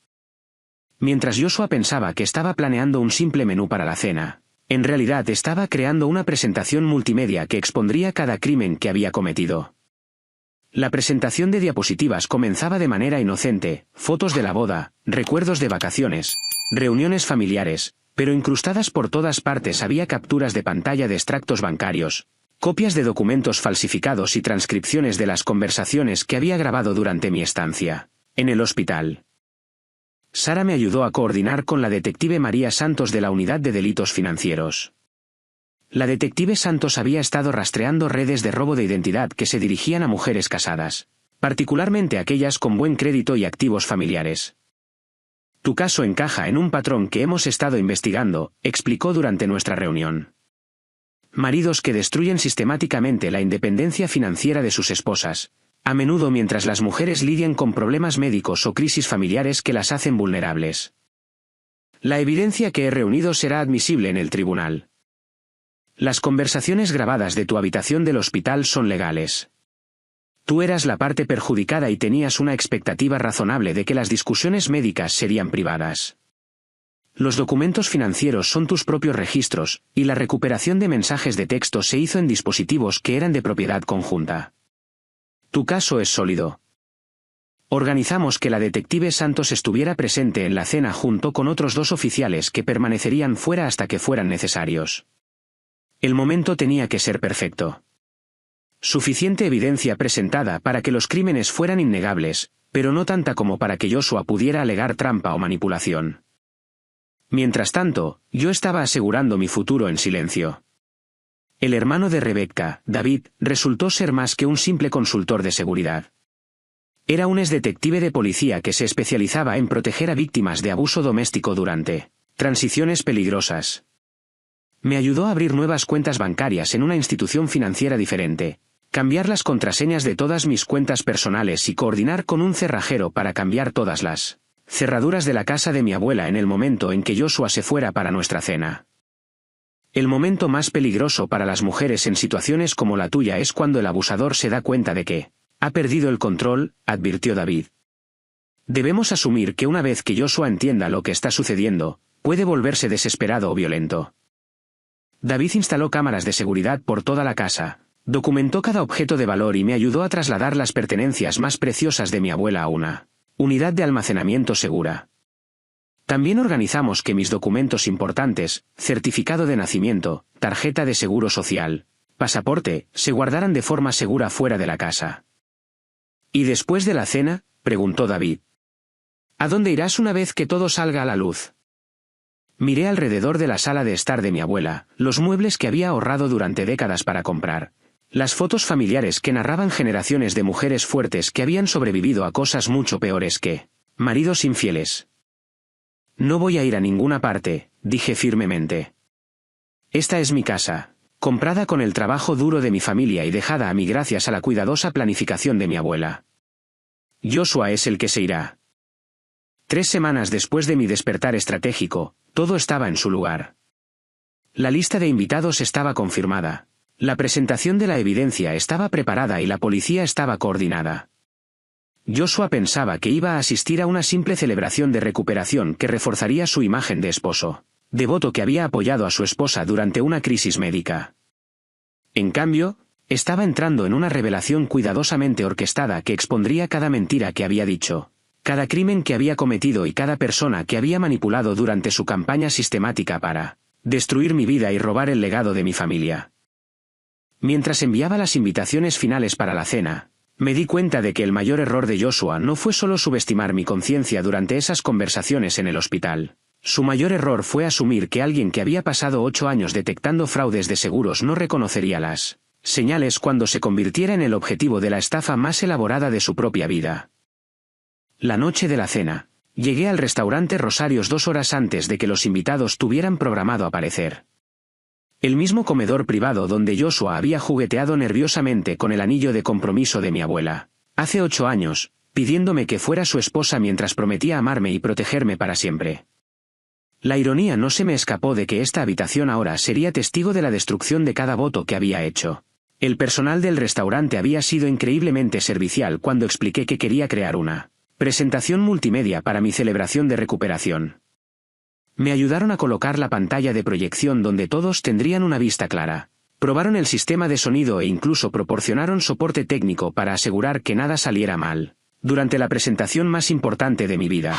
Mientras Joshua pensaba que estaba planeando un simple menú para la cena, en realidad estaba creando una presentación multimedia que expondría cada crimen que había cometido. La presentación de diapositivas comenzaba de manera inocente, fotos de la boda, recuerdos de vacaciones, reuniones familiares, pero incrustadas por todas partes había capturas de pantalla de extractos bancarios, copias de documentos falsificados y transcripciones de las conversaciones que había grabado durante mi estancia en el hospital. Sara me ayudó a coordinar con la detective María Santos de la Unidad de Delitos Financieros. La detective Santos había estado rastreando redes de robo de identidad que se dirigían a mujeres casadas, particularmente aquellas con buen crédito y activos familiares. Tu caso encaja en un patrón que hemos estado investigando, explicó durante nuestra reunión. Maridos que destruyen sistemáticamente la independencia financiera de sus esposas, a menudo mientras las mujeres lidian con problemas médicos o crisis familiares que las hacen vulnerables. La evidencia que he reunido será admisible en el tribunal. Las conversaciones grabadas de tu habitación del hospital son legales. Tú eras la parte perjudicada y tenías una expectativa razonable de que las discusiones médicas serían privadas. Los documentos financieros son tus propios registros, y la recuperación de mensajes de texto se hizo en dispositivos que eran de propiedad conjunta. Tu caso es sólido. Organizamos que la detective Santos estuviera presente en la cena junto con otros 2 oficiales que permanecerían fuera hasta que fueran necesarios. El momento tenía que ser perfecto. Suficiente evidencia presentada para que los crímenes fueran innegables, pero no tanta como para que Joshua pudiera alegar trampa o manipulación. Mientras tanto, yo estaba asegurando mi futuro en silencio. El hermano de Rebecca, David, resultó ser más que un simple consultor de seguridad. Era un exdetective de policía que se especializaba en proteger a víctimas de abuso doméstico durante transiciones peligrosas. Me ayudó a abrir nuevas cuentas bancarias en una institución financiera diferente, cambiar las contraseñas de todas mis cuentas personales y coordinar con un cerrajero para cambiar todas las cerraduras de la casa de mi abuela en el momento en que Joshua se fuera para nuestra cena. El momento más peligroso para las mujeres en situaciones como la tuya es cuando el abusador se da cuenta de que ha perdido el control, advirtió David. Debemos asumir que una vez que Joshua entienda lo que está sucediendo, puede volverse desesperado o violento. David instaló cámaras de seguridad por toda la casa, documentó cada objeto de valor y me ayudó a trasladar las pertenencias más preciosas de mi abuela a una unidad de almacenamiento segura. También organizamos que mis documentos importantes, certificado de nacimiento, tarjeta de seguro social, pasaporte, se guardaran de forma segura fuera de la casa. ¿Y después de la cena?, preguntó David. ¿A dónde irás una vez que todo salga a la luz? Miré alrededor de la sala de estar de mi abuela, los muebles que había ahorrado durante décadas para comprar, las fotos familiares que narraban generaciones de mujeres fuertes que habían sobrevivido a cosas mucho peores que maridos infieles. No voy a ir a ninguna parte, dije firmemente. Esta es mi casa, comprada con el trabajo duro de mi familia y dejada a mí gracias a la cuidadosa planificación de mi abuela. Joshua es el que se irá. 3 semanas después de mi despertar estratégico, todo estaba en su lugar. La lista de invitados estaba confirmada, la presentación de la evidencia estaba preparada y la policía estaba coordinada. Joshua pensaba que iba a asistir a una simple celebración de recuperación que reforzaría su imagen de esposo devoto que había apoyado a su esposa durante una crisis médica. En cambio, estaba entrando en una revelación cuidadosamente orquestada que expondría cada mentira que había dicho, cada crimen que había cometido y cada persona que había manipulado durante su campaña sistemática para destruir mi vida y robar el legado de mi familia. Mientras enviaba las invitaciones finales para la cena, me di cuenta de que el mayor error de Joshua no fue solo subestimar mi conciencia durante esas conversaciones en el hospital. Su mayor error fue asumir que alguien que había pasado 8 años detectando fraudes de seguros no reconocería las señales cuando se convirtiera en el objetivo de la estafa más elaborada de su propia vida. La noche de la cena, llegué al restaurante Rosarios 2 horas antes de que los invitados tuvieran programado aparecer. El mismo comedor privado donde Joshua había jugueteado nerviosamente con el anillo de compromiso de mi abuela, hace 8 años, pidiéndome que fuera su esposa mientras prometía amarme y protegerme para siempre. La ironía no se me escapó de que esta habitación ahora sería testigo de la destrucción de cada voto que había hecho. El personal del restaurante había sido increíblemente servicial cuando expliqué que quería crear una Presentación multimedia para mi celebración de recuperación. Me ayudaron a colocar la pantalla de proyección donde todos tendrían una vista clara. Probaron el sistema de sonido e incluso proporcionaron soporte técnico para asegurar que nada saliera mal, durante la presentación más importante de mi vida.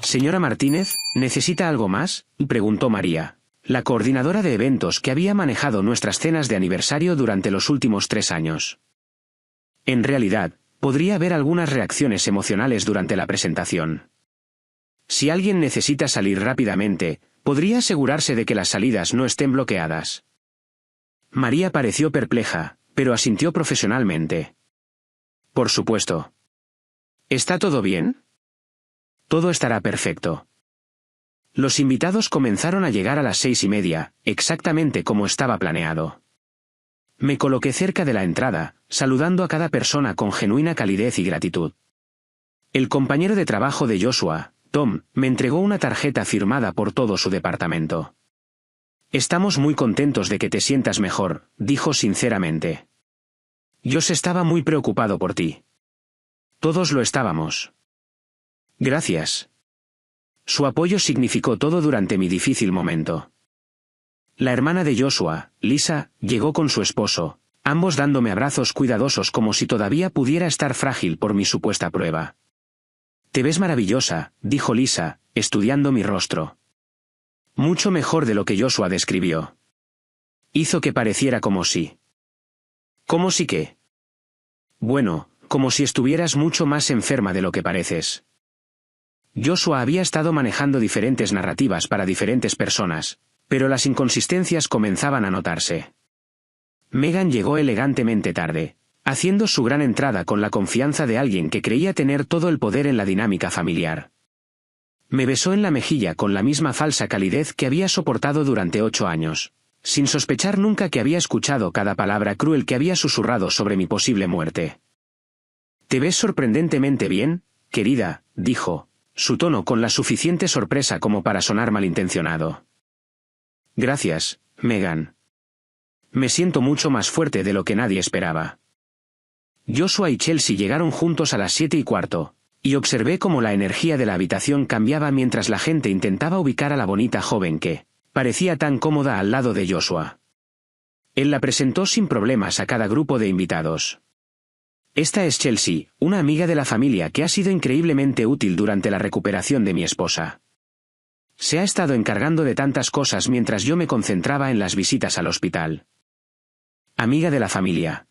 Señora Martínez, ¿necesita algo más?, preguntó María, la coordinadora de eventos que había manejado nuestras cenas de aniversario durante los últimos 3 años. En realidad, podría haber algunas reacciones emocionales durante la presentación. Si alguien necesita salir rápidamente, podría asegurarse de que las salidas no estén bloqueadas. María pareció perpleja, pero asintió profesionalmente. Por supuesto. ¿Está todo bien? Todo estará perfecto. Los invitados comenzaron a llegar a las 6:30, exactamente como estaba planeado. Me coloqué cerca de la entrada, saludando a cada persona con genuina calidez y gratitud. El compañero de trabajo de Joshua, Tom, me entregó una tarjeta firmada por todo su departamento. Estamos muy contentos de que te sientas mejor, dijo sinceramente. Josh estaba muy preocupado por ti. Todos lo estábamos. Gracias. Su apoyo significó todo durante mi difícil momento. La hermana de Joshua, Lisa, llegó con su esposo, ambos dándome abrazos cuidadosos como si todavía pudiera estar frágil por mi supuesta prueba. Te ves maravillosa, dijo Lisa, estudiando mi rostro. Mucho mejor de lo que Joshua describió. Hizo que pareciera como si. ¿Cómo si qué? Bueno, como si estuvieras mucho más enferma de lo que pareces. Joshua había estado manejando diferentes narrativas para diferentes personas, pero las inconsistencias comenzaban a notarse. Megan llegó elegantemente tarde, haciendo su gran entrada con la confianza de alguien que creía tener todo el poder en la dinámica familiar. Me besó en la mejilla con la misma falsa calidez que había soportado durante 8 años, sin sospechar nunca que había escuchado cada palabra cruel que había susurrado sobre mi posible muerte. «Te ves sorprendentemente bien, querida», dijo, su tono con la suficiente sorpresa como para sonar malintencionado. «Gracias, Megan. Me siento mucho más fuerte de lo que nadie esperaba». Joshua y Chelsea llegaron juntos a las 7:15, y observé cómo la energía de la habitación cambiaba mientras la gente intentaba ubicar a la bonita joven que parecía tan cómoda al lado de Joshua. Él la presentó sin problemas a cada grupo de invitados. Esta es Chelsea, una amiga de la familia que ha sido increíblemente útil durante la recuperación de mi esposa. Se ha estado encargando de tantas cosas mientras yo me concentraba en las visitas al hospital. Amiga de la familia.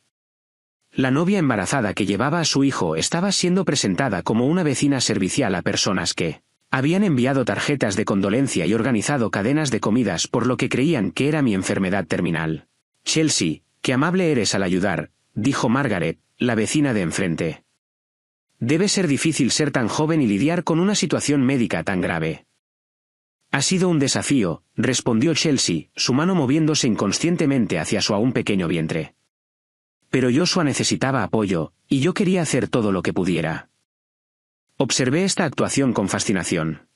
La novia embarazada que llevaba a su hijo estaba siendo presentada como una vecina servicial a personas que habían enviado tarjetas de condolencia y organizado cadenas de comidas por lo que creían que era mi enfermedad terminal. Chelsea, qué amable eres al ayudar, dijo Margaret, la vecina de enfrente. Debe ser difícil ser tan joven y lidiar con una situación médica tan grave. Ha sido un desafío, respondió Chelsea, su mano moviéndose inconscientemente hacia su aún pequeño vientre. Pero Joshua necesitaba apoyo, y yo quería hacer todo lo que pudiera. Observé esta actuación con fascinación.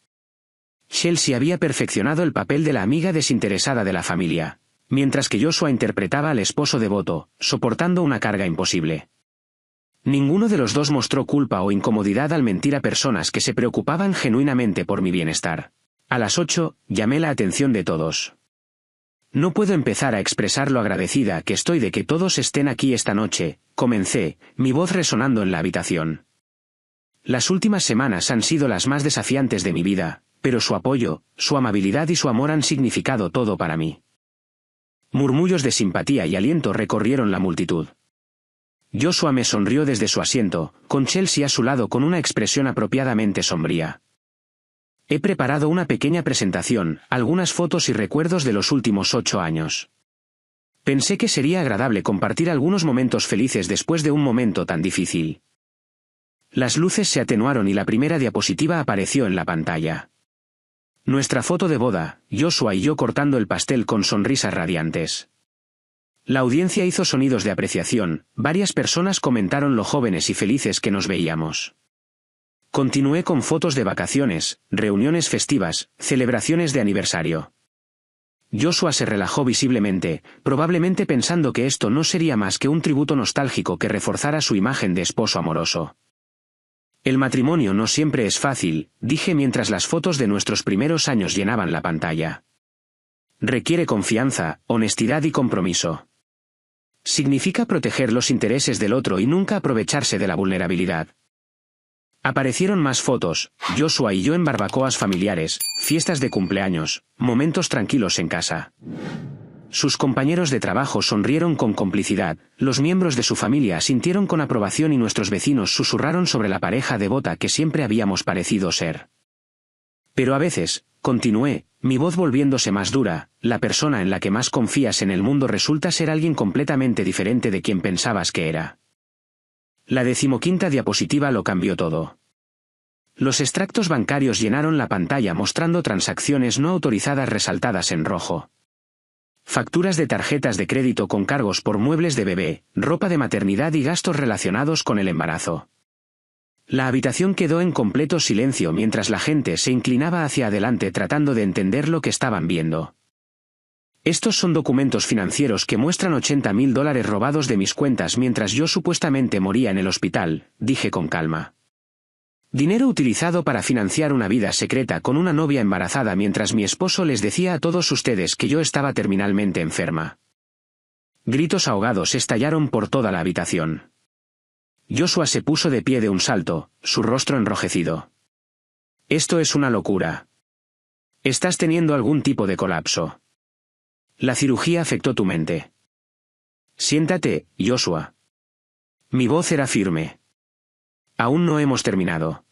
Chelsea había perfeccionado el papel de la amiga desinteresada de la familia, mientras que Joshua interpretaba al esposo devoto, soportando una carga imposible. Ninguno de los dos mostró culpa o incomodidad al mentir a personas que se preocupaban genuinamente por mi bienestar. A las 8, llamé la atención de todos. No puedo empezar a expresar lo agradecida que estoy de que todos estén aquí esta noche, comencé, mi voz resonando en la habitación. Las últimas semanas han sido las más desafiantes de mi vida, pero su apoyo, su amabilidad y su amor han significado todo para mí. Murmullos de simpatía y aliento recorrieron la multitud. Joshua me sonrió desde su asiento, con Chelsea a su lado con una expresión apropiadamente sombría. He preparado una pequeña presentación, algunas fotos y recuerdos de los últimos 8 años. Pensé que sería agradable compartir algunos momentos felices después de un momento tan difícil. Las luces se atenuaron y la primera diapositiva apareció en la pantalla. Nuestra foto de boda, Joshua y yo cortando el pastel con sonrisas radiantes. La audiencia hizo sonidos de apreciación, varias personas comentaron lo jóvenes y felices que nos veíamos. Continué con fotos de vacaciones, reuniones festivas, celebraciones de aniversario. Joshua se relajó visiblemente, probablemente pensando que esto no sería más que un tributo nostálgico que reforzara su imagen de esposo amoroso. El matrimonio no siempre es fácil, dije mientras las fotos de nuestros primeros años llenaban la pantalla. Requiere confianza, honestidad y compromiso. Significa proteger los intereses del otro y nunca aprovecharse de la vulnerabilidad. Aparecieron más fotos, Joshua y yo en barbacoas familiares, fiestas de cumpleaños, momentos tranquilos en casa. Sus compañeros de trabajo sonrieron con complicidad, los miembros de su familia sintieron con aprobación y nuestros vecinos susurraron sobre la pareja devota que siempre habíamos parecido ser. Pero a veces, continué, mi voz volviéndose más dura, la persona en la que más confías en el mundo resulta ser alguien completamente diferente de quien pensabas que era. La 15ª diapositiva lo cambió todo. Los extractos bancarios llenaron la pantalla mostrando transacciones no autorizadas resaltadas en rojo. Facturas de tarjetas de crédito con cargos por muebles de bebé, ropa de maternidad y gastos relacionados con el embarazo. La habitación quedó en completo silencio mientras la gente se inclinaba hacia adelante tratando de entender lo que estaban viendo. Estos son documentos financieros que muestran $80.000 robados de mis cuentas mientras yo supuestamente moría en el hospital, dije con calma. Dinero utilizado para financiar una vida secreta con una novia embarazada mientras mi esposo les decía a todos ustedes que yo estaba terminalmente enferma. Gritos ahogados estallaron por toda la habitación. Joshua se puso de pie de un salto, su rostro enrojecido. Esto es una locura. Estás teniendo algún tipo de colapso. La cirugía afectó tu mente. Siéntate, Joshua. Mi voz era firme. Aún no hemos terminado.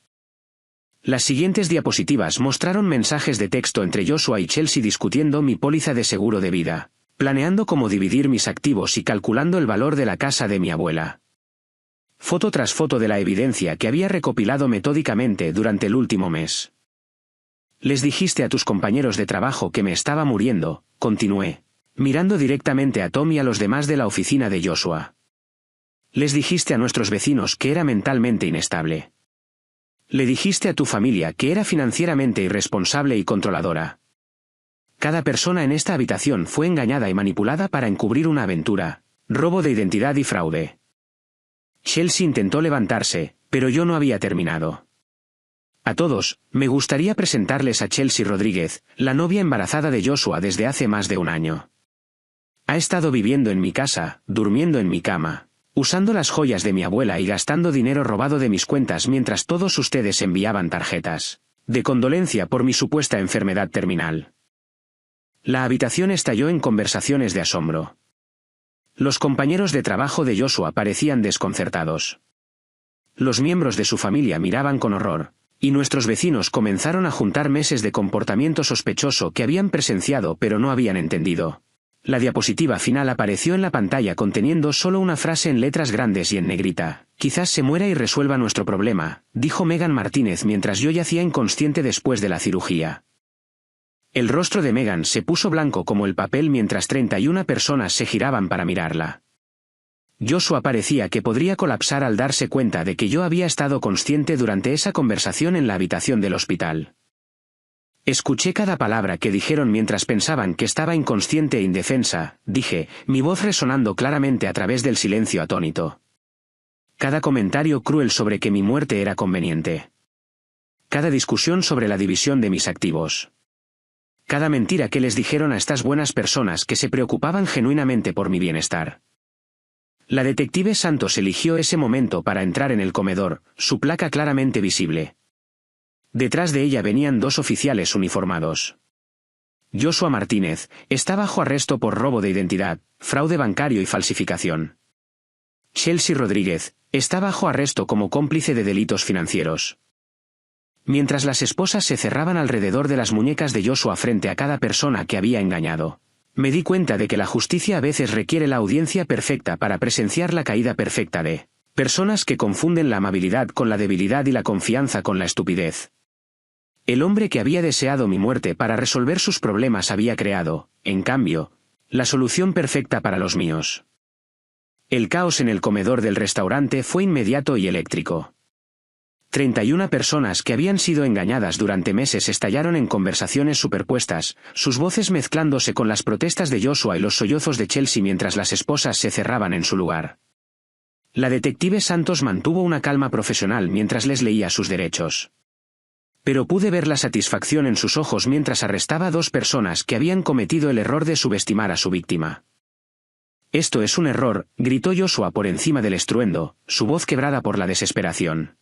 Las siguientes diapositivas mostraron mensajes de texto entre Joshua y Chelsea discutiendo mi póliza de seguro de vida, planeando cómo dividir mis activos y calculando el valor de la casa de mi abuela. Foto tras foto de la evidencia que había recopilado metódicamente durante el último mes. Les dijiste a tus compañeros de trabajo que me estaba muriendo, continué, mirando directamente a Tom y a los demás de la oficina de Joshua. Les dijiste a nuestros vecinos que era mentalmente inestable. Le dijiste a tu familia que era financieramente irresponsable y controladora. Cada persona en esta habitación fue engañada y manipulada para encubrir una aventura, robo de identidad y fraude. Chelsea intentó levantarse, pero yo no había terminado. A todos, me gustaría presentarles a Chelsea Rodríguez, la novia embarazada de Joshua desde hace más de un año. Ha estado viviendo en mi casa, durmiendo en mi cama, usando las joyas de mi abuela y gastando dinero robado de mis cuentas mientras todos ustedes enviaban tarjetas de condolencia por mi supuesta enfermedad terminal. La habitación estalló en conversaciones de asombro. Los compañeros de trabajo de Joshua parecían desconcertados. Los miembros de su familia miraban con horror, y nuestros vecinos comenzaron a juntar meses de comportamiento sospechoso que habían presenciado pero no habían entendido. La diapositiva final apareció en la pantalla conteniendo solo una frase en letras grandes y en negrita. Quizás se muera y resuelva nuestro problema, dijo Megan Martínez mientras yo yacía inconsciente después de la cirugía. El rostro de Megan se puso blanco como el papel mientras 31 personas se giraban para mirarla. Joshua parecía que podría colapsar al darse cuenta de que yo había estado consciente durante esa conversación en la habitación del hospital. Escuché cada palabra que dijeron mientras pensaban que estaba inconsciente e indefensa, dije, mi voz resonando claramente a través del silencio atónito. Cada comentario cruel sobre que mi muerte era conveniente. Cada discusión sobre la división de mis activos. Cada mentira que les dijeron a estas buenas personas que se preocupaban genuinamente por mi bienestar. La detective Santos eligió ese momento para entrar en el comedor, su placa claramente visible. Detrás de ella venían 2 oficiales uniformados. Joshua Martínez está bajo arresto por robo de identidad, fraude bancario y falsificación. Chelsea Rodríguez está bajo arresto como cómplice de delitos financieros. Mientras las esposas se cerraban alrededor de las muñecas de Joshua frente a cada persona que había engañado, me di cuenta de que la justicia a veces requiere la audiencia perfecta para presenciar la caída perfecta de personas que confunden la amabilidad con la debilidad y la confianza con la estupidez. El hombre que había deseado mi muerte para resolver sus problemas había creado, en cambio, la solución perfecta para los míos. El caos en el comedor del restaurante fue inmediato y eléctrico. 31 personas que habían sido engañadas durante meses estallaron en conversaciones superpuestas, sus voces mezclándose con las protestas de Joshua y los sollozos de Chelsea mientras las esposas se cerraban en su lugar. La detective Santos mantuvo una calma profesional mientras les leía sus derechos. Pero pude ver la satisfacción en sus ojos mientras arrestaba a 2 personas que habían cometido el error de subestimar a su víctima. «Esto es un error», gritó Joshua por encima del estruendo, su voz quebrada por la desesperación.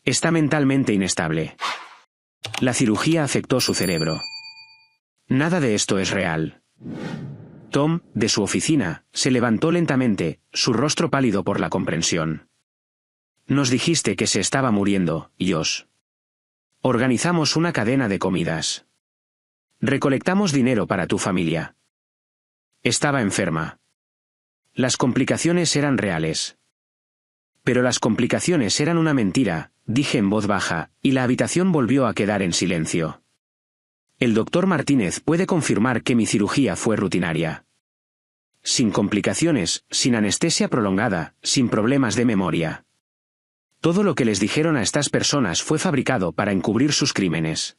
«Está mentalmente inestable. La cirugía afectó su cerebro. Nada de esto es real». Tom, de su oficina, se levantó lentamente, su rostro pálido por la comprensión. «Nos dijiste que se estaba muriendo, Josh. Organizamos una cadena de comidas. Recolectamos dinero para tu familia. Estaba enferma. Las complicaciones eran reales. Pero las complicaciones eran una mentira», dije en voz baja, y la habitación volvió a quedar en silencio. «El doctor Martínez puede confirmar que mi cirugía fue rutinaria. Sin complicaciones, sin anestesia prolongada, sin problemas de memoria. Todo lo que les dijeron a estas personas fue fabricado para encubrir sus crímenes».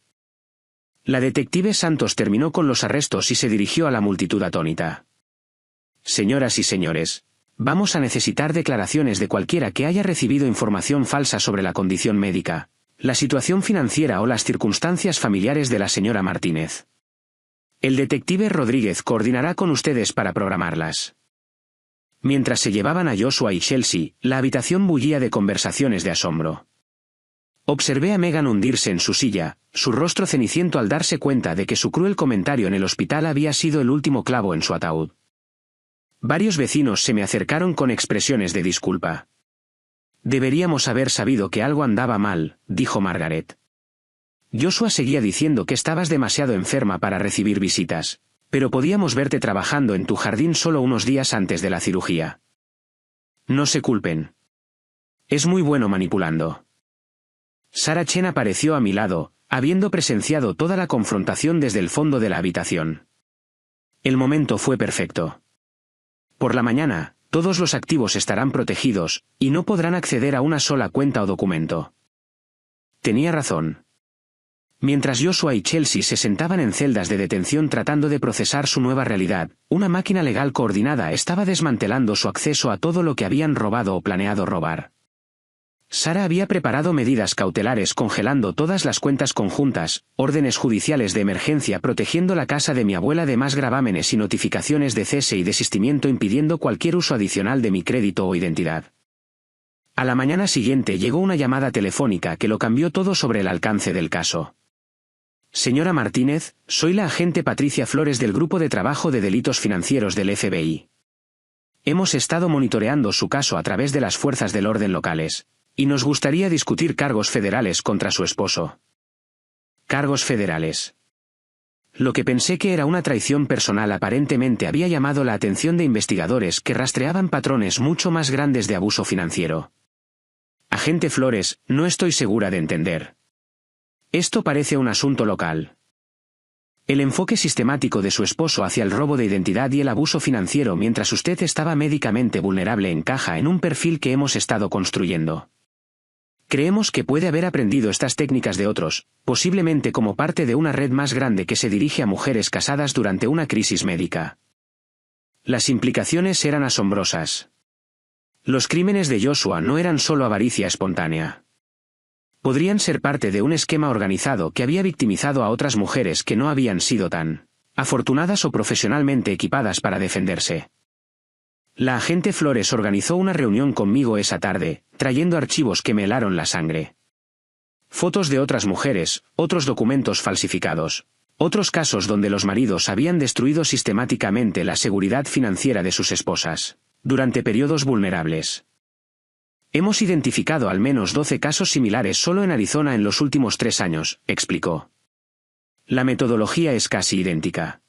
La detective Santos terminó con los arrestos y se dirigió a la multitud atónita. «Señoras y señores, vamos a necesitar declaraciones de cualquiera que haya recibido información falsa sobre la condición médica, la situación financiera o las circunstancias familiares de la señora Martínez. El detective Rodríguez coordinará con ustedes para programarlas». Mientras se llevaban a Joshua y Chelsea, la habitación bullía de conversaciones de asombro. Observé a Megan hundirse en su silla, su rostro ceniciento al darse cuenta de que su cruel comentario en el hospital había sido el último clavo en su ataúd. Varios vecinos se me acercaron con expresiones de disculpa. «Deberíamos haber sabido que algo andaba mal», dijo Margaret. «Joshua seguía diciendo que estabas demasiado enferma para recibir visitas, pero podíamos verte trabajando en tu jardín solo unos días antes de la cirugía. No se culpen. Es muy bueno manipulando». Sarah Chen apareció a mi lado, habiendo presenciado toda la confrontación desde el fondo de la habitación. El momento fue perfecto. Por la mañana, todos los activos estarán protegidos, y no podrán acceder a una sola cuenta o documento. Tenía razón. Mientras Joshua y Chelsea se sentaban en celdas de detención tratando de procesar su nueva realidad, una máquina legal coordinada estaba desmantelando su acceso a todo lo que habían robado o planeado robar. Sarah había preparado medidas cautelares congelando todas las cuentas conjuntas, órdenes judiciales de emergencia protegiendo la casa de mi abuela de más gravámenes y notificaciones de cese y desistimiento impidiendo cualquier uso adicional de mi crédito o identidad. A la mañana siguiente llegó una llamada telefónica que lo cambió todo sobre el alcance del caso. «Señora Martínez, soy la agente Patricia Flores del Grupo de Trabajo de Delitos Financieros del FBI. Hemos estado monitoreando su caso a través de las fuerzas del orden locales, y nos gustaría discutir cargos federales contra su esposo». Cargos federales. Lo que pensé que era una traición personal aparentemente había llamado la atención de investigadores que rastreaban patrones mucho más grandes de abuso financiero. «Agente Flores, no estoy segura de entender. Esto parece un asunto local. El enfoque sistemático de su esposo hacia el robo de identidad y el abuso financiero mientras usted estaba médicamente vulnerable encaja en un perfil que hemos estado construyendo. Creemos que puede haber aprendido estas técnicas de otros, posiblemente como parte de una red más grande que se dirige a mujeres casadas durante una crisis médica». Las implicaciones eran asombrosas. Los crímenes de Joshua no eran solo avaricia espontánea. Podrían ser parte de un esquema organizado que había victimizado a otras mujeres que no habían sido tan afortunadas o profesionalmente equipadas para defenderse. La agente Flores organizó una reunión conmigo esa tarde, trayendo archivos que me helaron la sangre. Fotos de otras mujeres, otros documentos falsificados, otros casos donde los maridos habían destruido sistemáticamente la seguridad financiera de sus esposas, durante periodos vulnerables. «Hemos identificado al menos 12 casos similares solo en Arizona en los últimos 3 años», explicó. «La metodología es casi idéntica.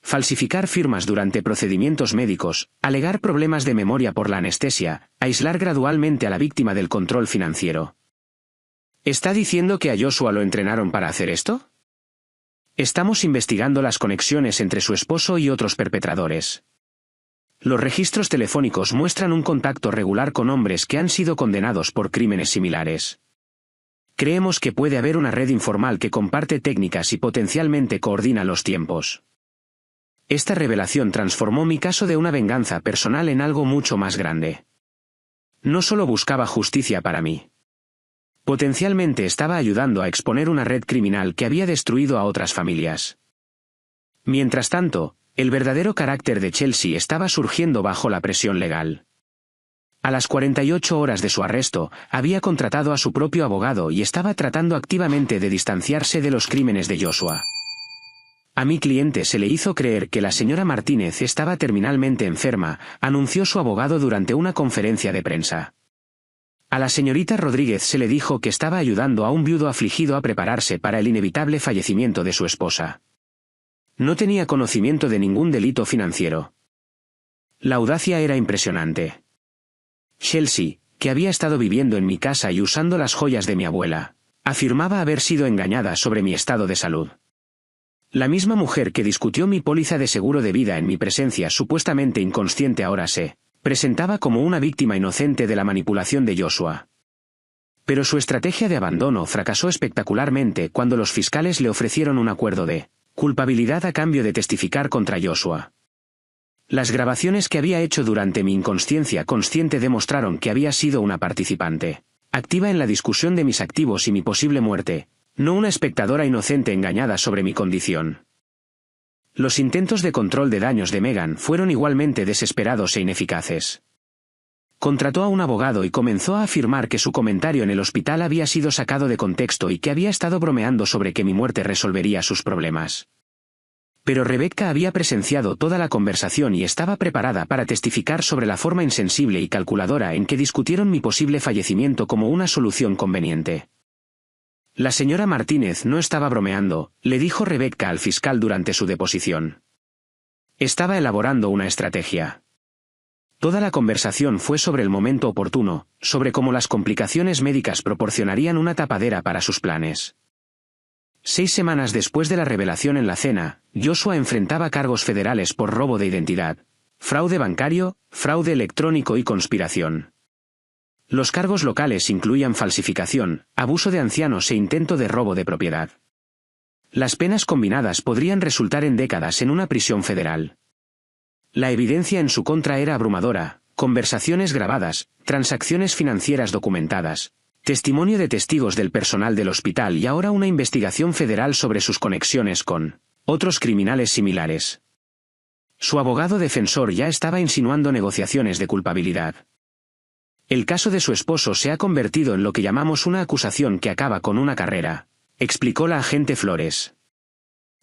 Falsificar firmas durante procedimientos médicos, alegar problemas de memoria por la anestesia, aislar gradualmente a la víctima del control financiero». ¿Está diciendo que a Joshua lo entrenaron para hacer esto? Estamos investigando las conexiones entre su esposo y otros perpetradores. Los registros telefónicos muestran un contacto regular con hombres que han sido condenados por crímenes similares. Creemos que puede haber una red informal que comparte técnicas y potencialmente coordina los tiempos. Esta revelación transformó mi caso de una venganza personal en algo mucho más grande. No solo buscaba justicia para mí. Potencialmente estaba ayudando a exponer una red criminal que había destruido a otras familias. Mientras tanto, el verdadero carácter de Chelsea estaba surgiendo bajo la presión legal. A las 48 horas de su arresto, había contratado a su propio abogado y estaba tratando activamente de distanciarse de los crímenes de Joshua. A mi cliente se le hizo creer que la señora Martínez estaba terminalmente enferma, anunció su abogado durante una conferencia de prensa. A la señorita Rodríguez se le dijo que estaba ayudando a un viudo afligido a prepararse para el inevitable fallecimiento de su esposa. No tenía conocimiento de ningún delito financiero. La audacia era impresionante. Chelsea, que había estado viviendo en mi casa y usando las joyas de mi abuela, afirmaba haber sido engañada sobre mi estado de salud. La misma mujer que discutió mi póliza de seguro de vida en mi presencia supuestamente inconsciente ahora se presentaba como una víctima inocente de la manipulación de Joshua. Pero su estrategia de abandono fracasó espectacularmente cuando los fiscales le ofrecieron un acuerdo de culpabilidad a cambio de testificar contra Joshua. Las grabaciones que había hecho durante mi inconsciencia consciente demostraron que había sido una participante activa en la discusión de mis activos y mi posible muerte, no una espectadora inocente engañada sobre mi condición. Los intentos de control de daños de Megan fueron igualmente desesperados e ineficaces. Contrató a un abogado y comenzó a afirmar que su comentario en el hospital había sido sacado de contexto y que había estado bromeando sobre que mi muerte resolvería sus problemas. Pero Rebecca había presenciado toda la conversación y estaba preparada para testificar sobre la forma insensible y calculadora en que discutieron mi posible fallecimiento como una solución conveniente. La señora Martínez no estaba bromeando, le dijo Rebecca al fiscal durante su deposición. Estaba elaborando una estrategia. Toda la conversación fue sobre el momento oportuno, sobre cómo las complicaciones médicas proporcionarían una tapadera para sus planes. 6 semanas después de la revelación en la cena, Joshua enfrentaba cargos federales por robo de identidad, fraude bancario, fraude electrónico y conspiración. Los cargos locales incluían falsificación, abuso de ancianos e intento de robo de propiedad. Las penas combinadas podrían resultar en décadas en una prisión federal. La evidencia en su contra era abrumadora: conversaciones grabadas, transacciones financieras documentadas, testimonio de testigos del personal del hospital y ahora una investigación federal sobre sus conexiones con otros criminales similares. Su abogado defensor ya estaba insinuando negociaciones de culpabilidad. El caso de su esposo se ha convertido en lo que llamamos una acusación que acaba con una carrera, explicó la agente Flores.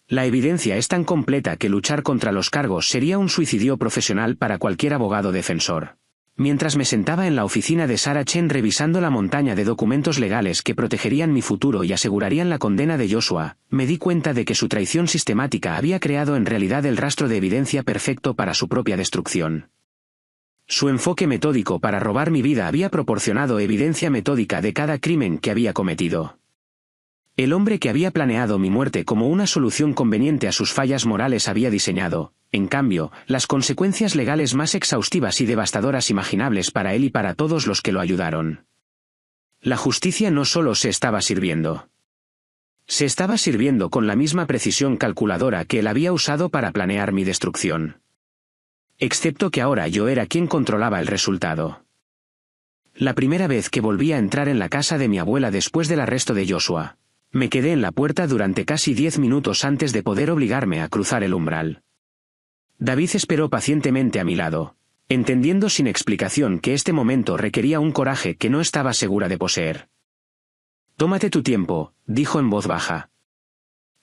La evidencia es tan completa que luchar contra los cargos sería un suicidio profesional para cualquier abogado defensor. Mientras me sentaba en la oficina de Sarah Chen revisando la montaña de documentos legales que protegerían mi futuro y asegurarían la condena de Joshua, me di cuenta de que su traición sistemática había creado en realidad el rastro de evidencia perfecto para su propia destrucción. Su enfoque metódico para robar mi vida había proporcionado evidencia metódica de cada crimen que había cometido. El hombre que había planeado mi muerte como una solución conveniente a sus fallas morales había diseñado, en cambio, las consecuencias legales más exhaustivas y devastadoras imaginables para él y para todos los que lo ayudaron. La justicia no solo se estaba sirviendo. Se estaba sirviendo con la misma precisión calculadora que él había usado para planear mi destrucción. Excepto que ahora yo era quien controlaba el resultado. La primera vez que volví a entrar en la casa de mi abuela después del arresto de Joshua, me quedé en la puerta durante casi 10 minutos antes de poder obligarme a cruzar el umbral. David esperó pacientemente a mi lado, entendiendo sin explicación que este momento requería un coraje que no estaba segura de poseer. «Tómate tu tiempo», dijo en voz baja.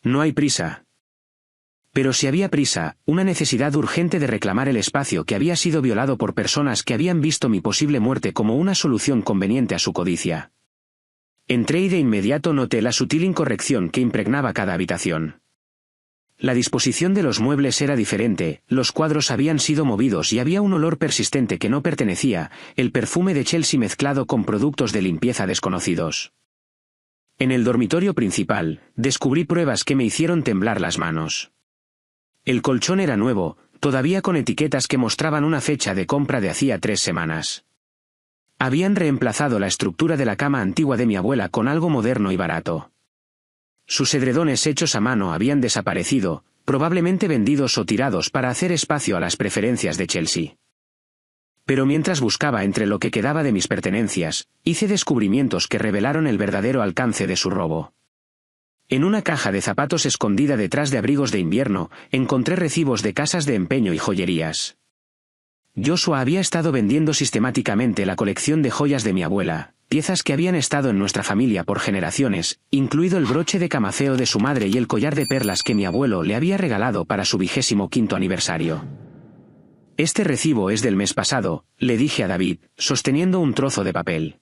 «No hay prisa». Pero si había prisa, una necesidad urgente de reclamar el espacio que había sido violado por personas que habían visto mi posible muerte como una solución conveniente a su codicia. Entré y de inmediato noté la sutil incorrección que impregnaba cada habitación. La disposición de los muebles era diferente, los cuadros habían sido movidos y había un olor persistente que no pertenecía, el perfume de Chelsea mezclado con productos de limpieza desconocidos. En el dormitorio principal, descubrí pruebas que me hicieron temblar las manos. El colchón era nuevo, todavía con etiquetas que mostraban una fecha de compra de hacía 3 semanas. Habían reemplazado la estructura de la cama antigua de mi abuela con algo moderno y barato. Sus edredones hechos a mano habían desaparecido, probablemente vendidos o tirados para hacer espacio a las preferencias de Chelsea. Pero mientras buscaba entre lo que quedaba de mis pertenencias, hice descubrimientos que revelaron el verdadero alcance de su robo. En una caja de zapatos escondida detrás de abrigos de invierno, encontré recibos de casas de empeño y joyerías. Joshua había estado vendiendo sistemáticamente la colección de joyas de mi abuela, piezas que habían estado en nuestra familia por generaciones, incluido el broche de camafeo de su madre y el collar de perlas que mi abuelo le había regalado para su 25º aniversario. Este recibo es del mes pasado, le dije a David, sosteniendo un trozo de papel.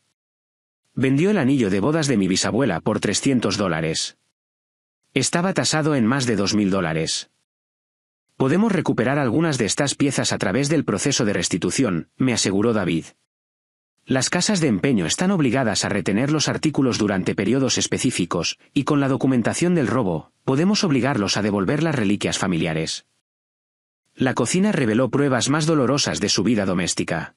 Vendió el anillo de bodas de mi bisabuela por $300. Estaba tasado en más de $2.000. Podemos recuperar algunas de estas piezas a través del proceso de restitución, me aseguró David. Las casas de empeño están obligadas a retener los artículos durante periodos específicos, y con la documentación del robo, podemos obligarlos a devolver las reliquias familiares. La cocina reveló pruebas más dolorosas de su vida doméstica.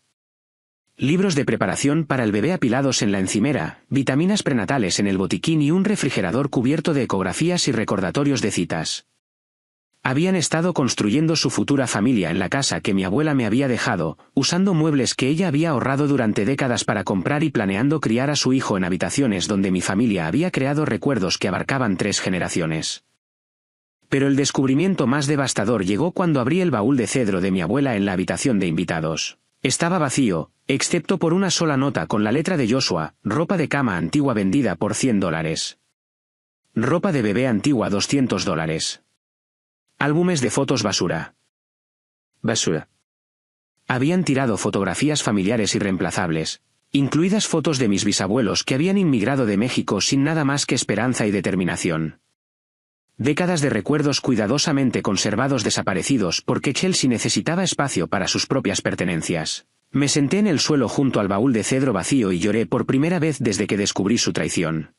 Libros de preparación para el bebé apilados en la encimera, vitaminas prenatales en el botiquín y un refrigerador cubierto de ecografías y recordatorios de citas. Habían estado construyendo su futura familia en la casa que mi abuela me había dejado, usando muebles que ella había ahorrado durante décadas para comprar y planeando criar a su hijo en habitaciones donde mi familia había creado recuerdos que abarcaban 3 generaciones. Pero el descubrimiento más devastador llegó cuando abrí el baúl de cedro de mi abuela en la habitación de invitados. Estaba vacío, excepto por una sola nota con la letra de Joshua, ropa de cama antigua vendida por $100. Ropa de bebé antigua $200. Álbumes de fotos basura. Basura. Habían tirado fotografías familiares irreemplazables, incluidas fotos de mis bisabuelos que habían inmigrado de México sin nada más que esperanza y determinación. Décadas de recuerdos cuidadosamente conservados desaparecidos porque Chelsea necesitaba espacio para sus propias pertenencias. Me senté en el suelo junto al baúl de cedro vacío y lloré por primera vez desde que descubrí su traición.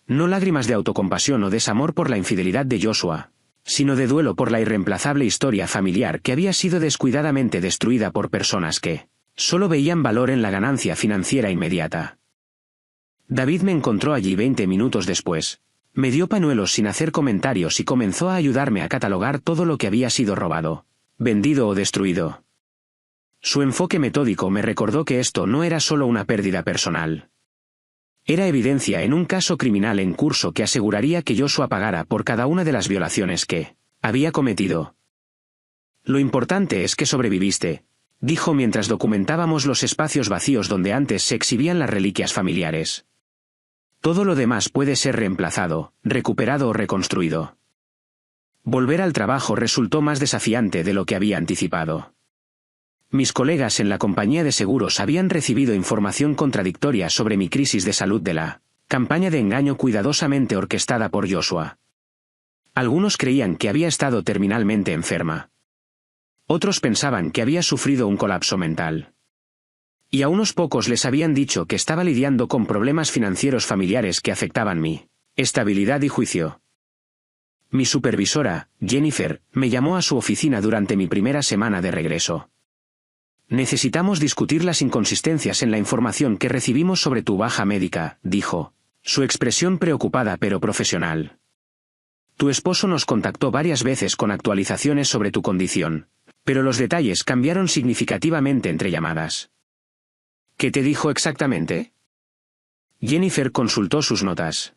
No lágrimas de autocompasión o desamor por la infidelidad de Joshua, sino de duelo por la irreemplazable historia familiar que había sido descuidadamente destruida por personas que solo veían valor en la ganancia financiera inmediata. David me encontró allí 20 minutos después. Me dio pañuelos sin hacer comentarios y comenzó a ayudarme a catalogar todo lo que había sido robado, vendido o destruido. Su enfoque metódico me recordó que esto no era solo una pérdida personal. Era evidencia en un caso criminal en curso que aseguraría que Joshua pagara por cada una de las violaciones que había cometido. Lo importante es que sobreviviste, dijo mientras documentábamos los espacios vacíos donde antes se exhibían las reliquias familiares. Todo lo demás puede ser reemplazado, recuperado o reconstruido. Volver al trabajo resultó más desafiante de lo que había anticipado. Mis colegas en la compañía de seguros habían recibido información contradictoria sobre mi crisis de salud de la campaña de engaño cuidadosamente orquestada por Joshua. Algunos creían que había estado terminalmente enferma. Otros pensaban que había sufrido un colapso mental. Y a unos pocos les habían dicho que estaba lidiando con problemas financieros familiares que afectaban mi estabilidad y juicio. Mi supervisora, Jennifer, me llamó a su oficina durante mi primera semana de regreso. Necesitamos discutir las inconsistencias en la información que recibimos sobre tu baja médica, dijo, su expresión preocupada pero profesional. Tu esposo nos contactó varias veces con actualizaciones sobre tu condición, pero los detalles cambiaron significativamente entre llamadas. ¿Qué te dijo exactamente? Jennifer consultó sus notas.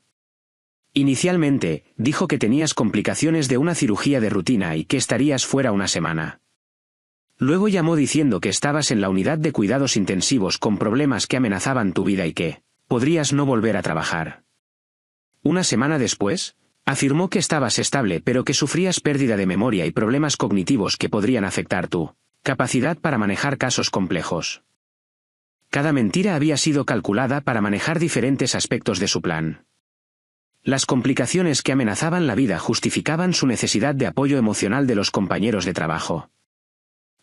Inicialmente, dijo que tenías complicaciones de una cirugía de rutina y que estarías fuera una semana. Luego llamó diciendo que estabas en la unidad de cuidados intensivos con problemas que amenazaban tu vida y que podrías no volver a trabajar. Una semana después, afirmó que estabas estable pero que sufrías pérdida de memoria y problemas cognitivos que podrían afectar tu capacidad para manejar casos complejos. Cada mentira había sido calculada para manejar diferentes aspectos de su plan. Las complicaciones que amenazaban la vida justificaban su necesidad de apoyo emocional de los compañeros de trabajo.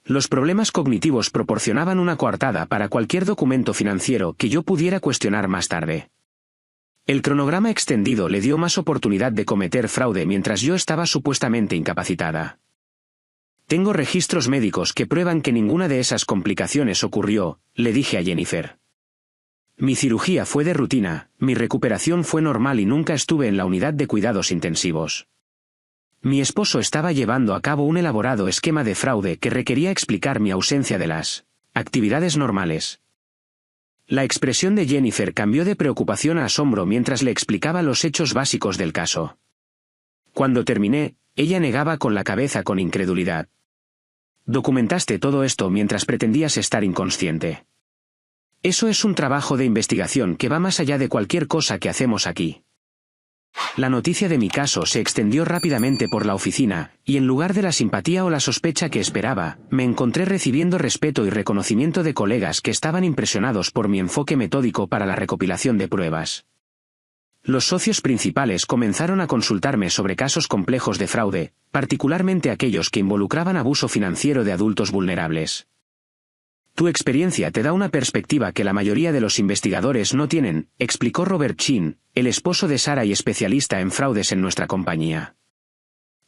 Los problemas cognitivos proporcionaban una coartada para cualquier documento financiero que yo pudiera cuestionar más tarde. El cronograma extendido le dio más oportunidad de cometer fraude mientras yo estaba supuestamente incapacitada. Tengo registros médicos que prueban que ninguna de esas complicaciones ocurrió, le dije a Jennifer. Mi cirugía fue de rutina, mi recuperación fue normal y nunca estuve en la unidad de cuidados intensivos. Mi esposo estaba llevando a cabo un elaborado esquema de fraude que requería explicar mi ausencia de las Actividades normales. La expresión de Jennifer cambió de preocupación a asombro mientras le explicaba los hechos básicos del caso. Cuando terminé, ella negaba con la cabeza con incredulidad. Documentaste todo esto mientras pretendías estar inconsciente. Eso es un trabajo de investigación que va más allá de cualquier cosa que hacemos aquí. La noticia de mi caso se extendió rápidamente por la oficina, y en lugar de la simpatía o la sospecha que esperaba, me encontré recibiendo respeto y reconocimiento de colegas que estaban impresionados por mi enfoque metódico para la recopilación de pruebas. Los socios principales comenzaron a consultarme sobre casos complejos de fraude, particularmente aquellos que involucraban abuso financiero de adultos vulnerables. Tu experiencia te da una perspectiva que la mayoría de los investigadores no tienen, explicó Robert Chin, el esposo de Sarah y especialista en fraudes en nuestra compañía.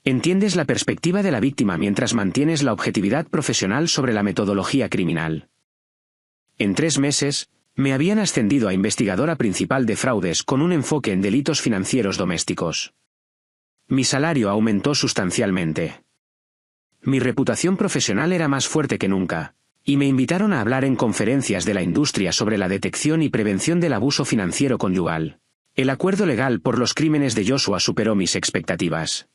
Entiendes la perspectiva de la víctima mientras mantienes la objetividad profesional sobre la metodología criminal. En 3 meses, me habían ascendido a investigadora principal de fraudes con un enfoque en delitos financieros domésticos. Mi salario aumentó sustancialmente. Mi reputación profesional era más fuerte que nunca, y me invitaron a hablar en conferencias de la industria sobre la detección y prevención del abuso financiero conyugal. El acuerdo legal por los crímenes de Joshua superó mis expectativas.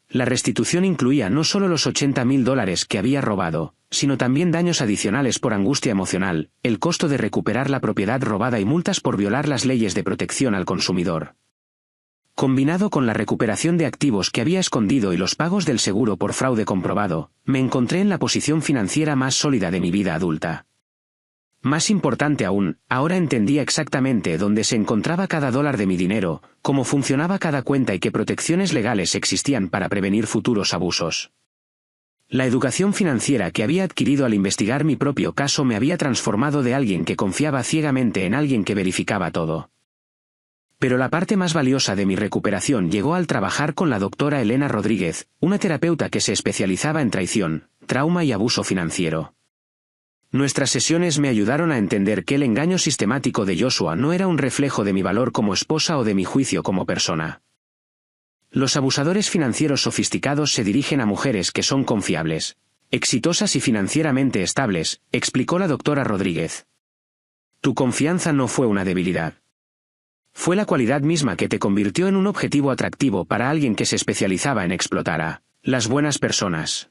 La restitución incluía no solo los $80,000 que había robado, sino también daños adicionales por angustia emocional, el costo de recuperar la propiedad robada y multas por violar las leyes de protección al consumidor. Combinado con la recuperación de activos que había escondido y los pagos del seguro por fraude comprobado, me encontré en la posición financiera más sólida de mi vida adulta. Más importante aún, ahora entendía exactamente dónde se encontraba cada dólar de mi dinero, cómo funcionaba cada cuenta y qué protecciones legales existían para prevenir futuros abusos. La educación financiera que había adquirido al investigar mi propio caso me había transformado de alguien que confiaba ciegamente en alguien que verificaba todo. Pero la parte más valiosa de mi recuperación llegó al trabajar con la doctora Elena Rodríguez, una terapeuta que se especializaba en traición, trauma y abuso financiero. Nuestras sesiones me ayudaron a entender que el engaño sistemático de Joshua no era un reflejo de mi valor como esposa o de mi juicio como persona. Los abusadores financieros sofisticados se dirigen a mujeres que son confiables, exitosas y financieramente estables, explicó la doctora Rodríguez. Tu confianza no fue una debilidad. Fue la cualidad misma que te convirtió en un objetivo atractivo para alguien que se especializaba en explotar a las buenas personas.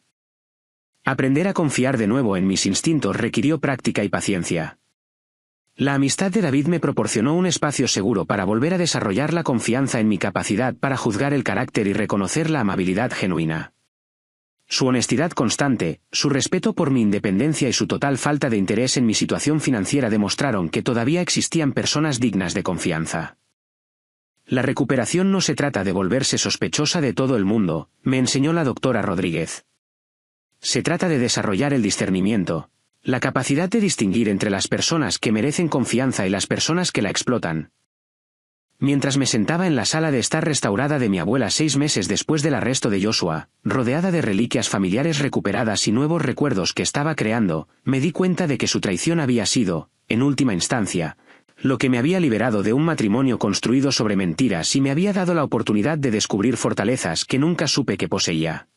Aprender a confiar de nuevo en mis instintos requirió práctica y paciencia. La amistad de David me proporcionó un espacio seguro para volver a desarrollar la confianza en mi capacidad para juzgar el carácter y reconocer la amabilidad genuina. Su honestidad constante, su respeto por mi independencia y su total falta de interés en mi situación financiera demostraron que todavía existían personas dignas de confianza. La recuperación no se trata de volverse sospechosa de todo el mundo, me enseñó la doctora Rodríguez. Se trata de desarrollar el discernimiento, la capacidad de distinguir entre las personas que merecen confianza y las personas que la explotan. Mientras me sentaba en la sala de estar restaurada de mi abuela 6 meses después del arresto de Joshua, rodeada de reliquias familiares recuperadas y nuevos recuerdos que estaba creando, me di cuenta de que su traición había sido, en última instancia, lo que me había liberado de un matrimonio construido sobre mentiras y me había dado la oportunidad de descubrir fortalezas que nunca supe que poseía.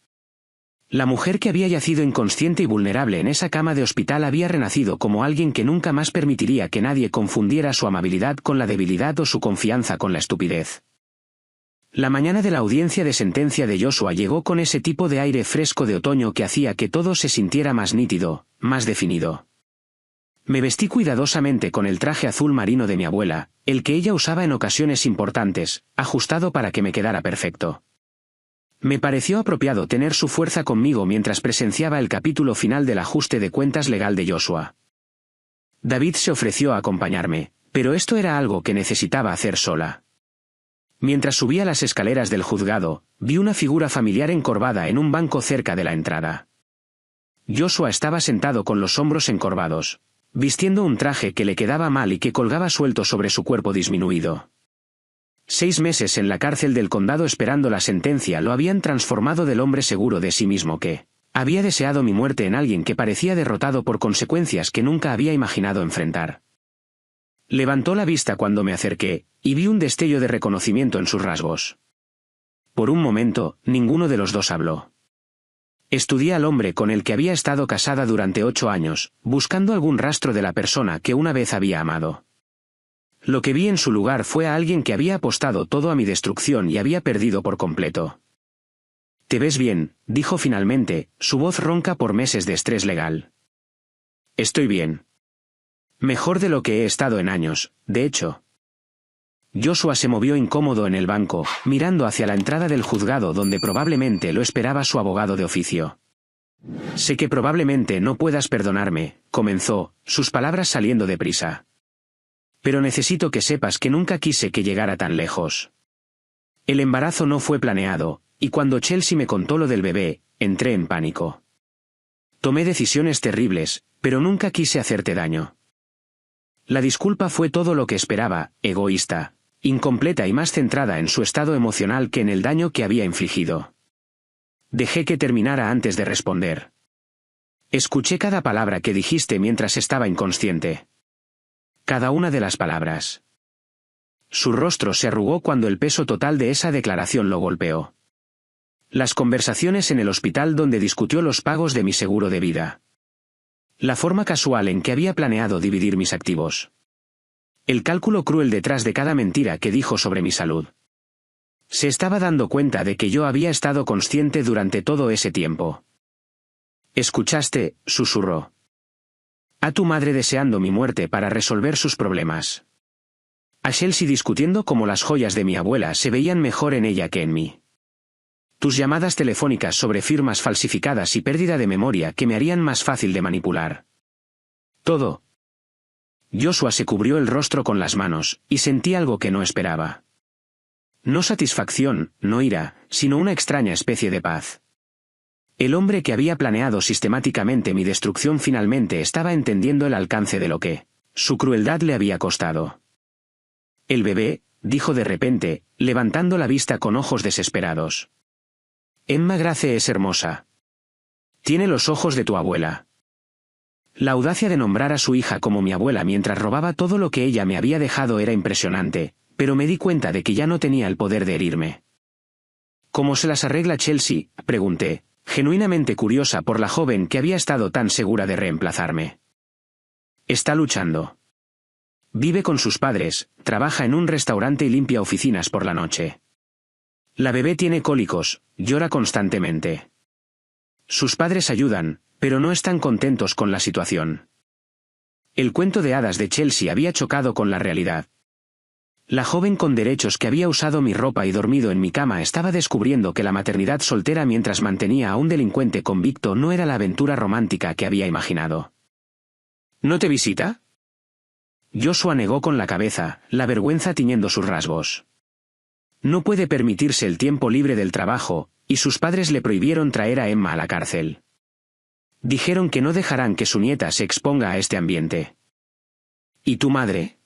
La mujer que había yacido inconsciente y vulnerable en esa cama de hospital había renacido como alguien que nunca más permitiría que nadie confundiera su amabilidad con la debilidad o su confianza con la estupidez. La mañana de la audiencia de sentencia de Joshua llegó con ese tipo de aire fresco de otoño que hacía que todo se sintiera más nítido, más definido. Me vestí cuidadosamente con el traje azul marino de mi abuela, el que ella usaba en ocasiones importantes, ajustado para que me quedara perfecto. Me pareció apropiado tener su fuerza conmigo mientras presenciaba el capítulo final del ajuste de cuentas legal de Joshua. David se ofreció a acompañarme, pero esto era algo que necesitaba hacer sola. Mientras subía las escaleras del juzgado, vi una figura familiar encorvada en un banco cerca de la entrada. Joshua estaba sentado con los hombros encorvados, vistiendo un traje que le quedaba mal y que colgaba suelto sobre su cuerpo disminuido. 6 meses en la cárcel del condado esperando la sentencia lo habían transformado del hombre seguro de sí mismo que había deseado mi muerte en alguien que parecía derrotado por consecuencias que nunca había imaginado enfrentar. Levantó la vista cuando me acerqué, y vi un destello de reconocimiento en sus rasgos. Por un momento, ninguno de los dos habló. Estudié al hombre con el que había estado casada durante 8 años, buscando algún rastro de la persona que una vez había amado. Lo que vi en su lugar fue a alguien que había apostado todo a mi destrucción y había perdido por completo. «Te ves bien», dijo finalmente, su voz ronca por meses de estrés legal. «Estoy bien. Mejor de lo que he estado en años, de hecho». Joshua se movió incómodo en el banco, mirando hacia la entrada del juzgado donde probablemente lo esperaba su abogado de oficio. «Sé que probablemente no puedas perdonarme», comenzó, sus palabras saliendo deprisa. «Pero necesito que sepas que nunca quise que llegara tan lejos. El embarazo no fue planeado, y cuando Chelsea me contó lo del bebé, entré en pánico. Tomé decisiones terribles, pero nunca quise hacerte daño. La disculpa fue todo lo que esperaba, egoísta, incompleta y más centrada en su estado emocional que en el daño que había infligido. Dejé que terminara antes de responder. Escuché cada palabra que dijiste mientras estaba inconsciente. Cada una de las palabras». Su rostro se arrugó cuando el peso total de esa declaración lo golpeó. Las conversaciones en el hospital donde discutió los pagos de mi seguro de vida. La forma casual en que había planeado dividir mis activos. El cálculo cruel detrás de cada mentira que dijo sobre mi salud. Se estaba dando cuenta de que yo había estado consciente durante todo ese tiempo. «Escuchaste», susurró. «A tu madre deseando mi muerte para resolver sus problemas. A Chelsea discutiendo cómo las joyas de mi abuela se veían mejor en ella que en mí. Tus llamadas telefónicas sobre firmas falsificadas y pérdida de memoria que me harían más fácil de manipular. Todo». Joshua se cubrió el rostro con las manos, y sentí algo que no esperaba. No satisfacción, no ira, sino una extraña especie de paz. El hombre que había planeado sistemáticamente mi destrucción finalmente estaba entendiendo el alcance de lo que su crueldad le había costado. «El bebé», dijo de repente, levantando la vista con ojos desesperados. «Emma Grace es hermosa. Tiene los ojos de tu abuela». La audacia de nombrar a su hija como mi abuela mientras robaba todo lo que ella me había dejado era impresionante, pero me di cuenta de que ya no tenía el poder de herirme. «¿Cómo se las arregla Chelsea?», pregunté, genuinamente curiosa por la joven que había estado tan segura de reemplazarme. «Está luchando. Vive con sus padres, trabaja en un restaurante y limpia oficinas por la noche. La bebé tiene cólicos, llora constantemente. Sus padres ayudan, pero no están contentos con la situación». El cuento de hadas de Chelsea había chocado con la realidad. La joven con derechos que había usado mi ropa y dormido en mi cama estaba descubriendo que la maternidad soltera mientras mantenía a un delincuente convicto no era la aventura romántica que había imaginado. «¿No te visita?». Joshua negó con la cabeza, la vergüenza tiñendo sus rasgos. No puede permitirse el tiempo libre del trabajo, y sus padres le prohibieron traer a Emma a la cárcel. Dijeron que no dejarán que su nieta se exponga a este ambiente. «¿Y tu madre?».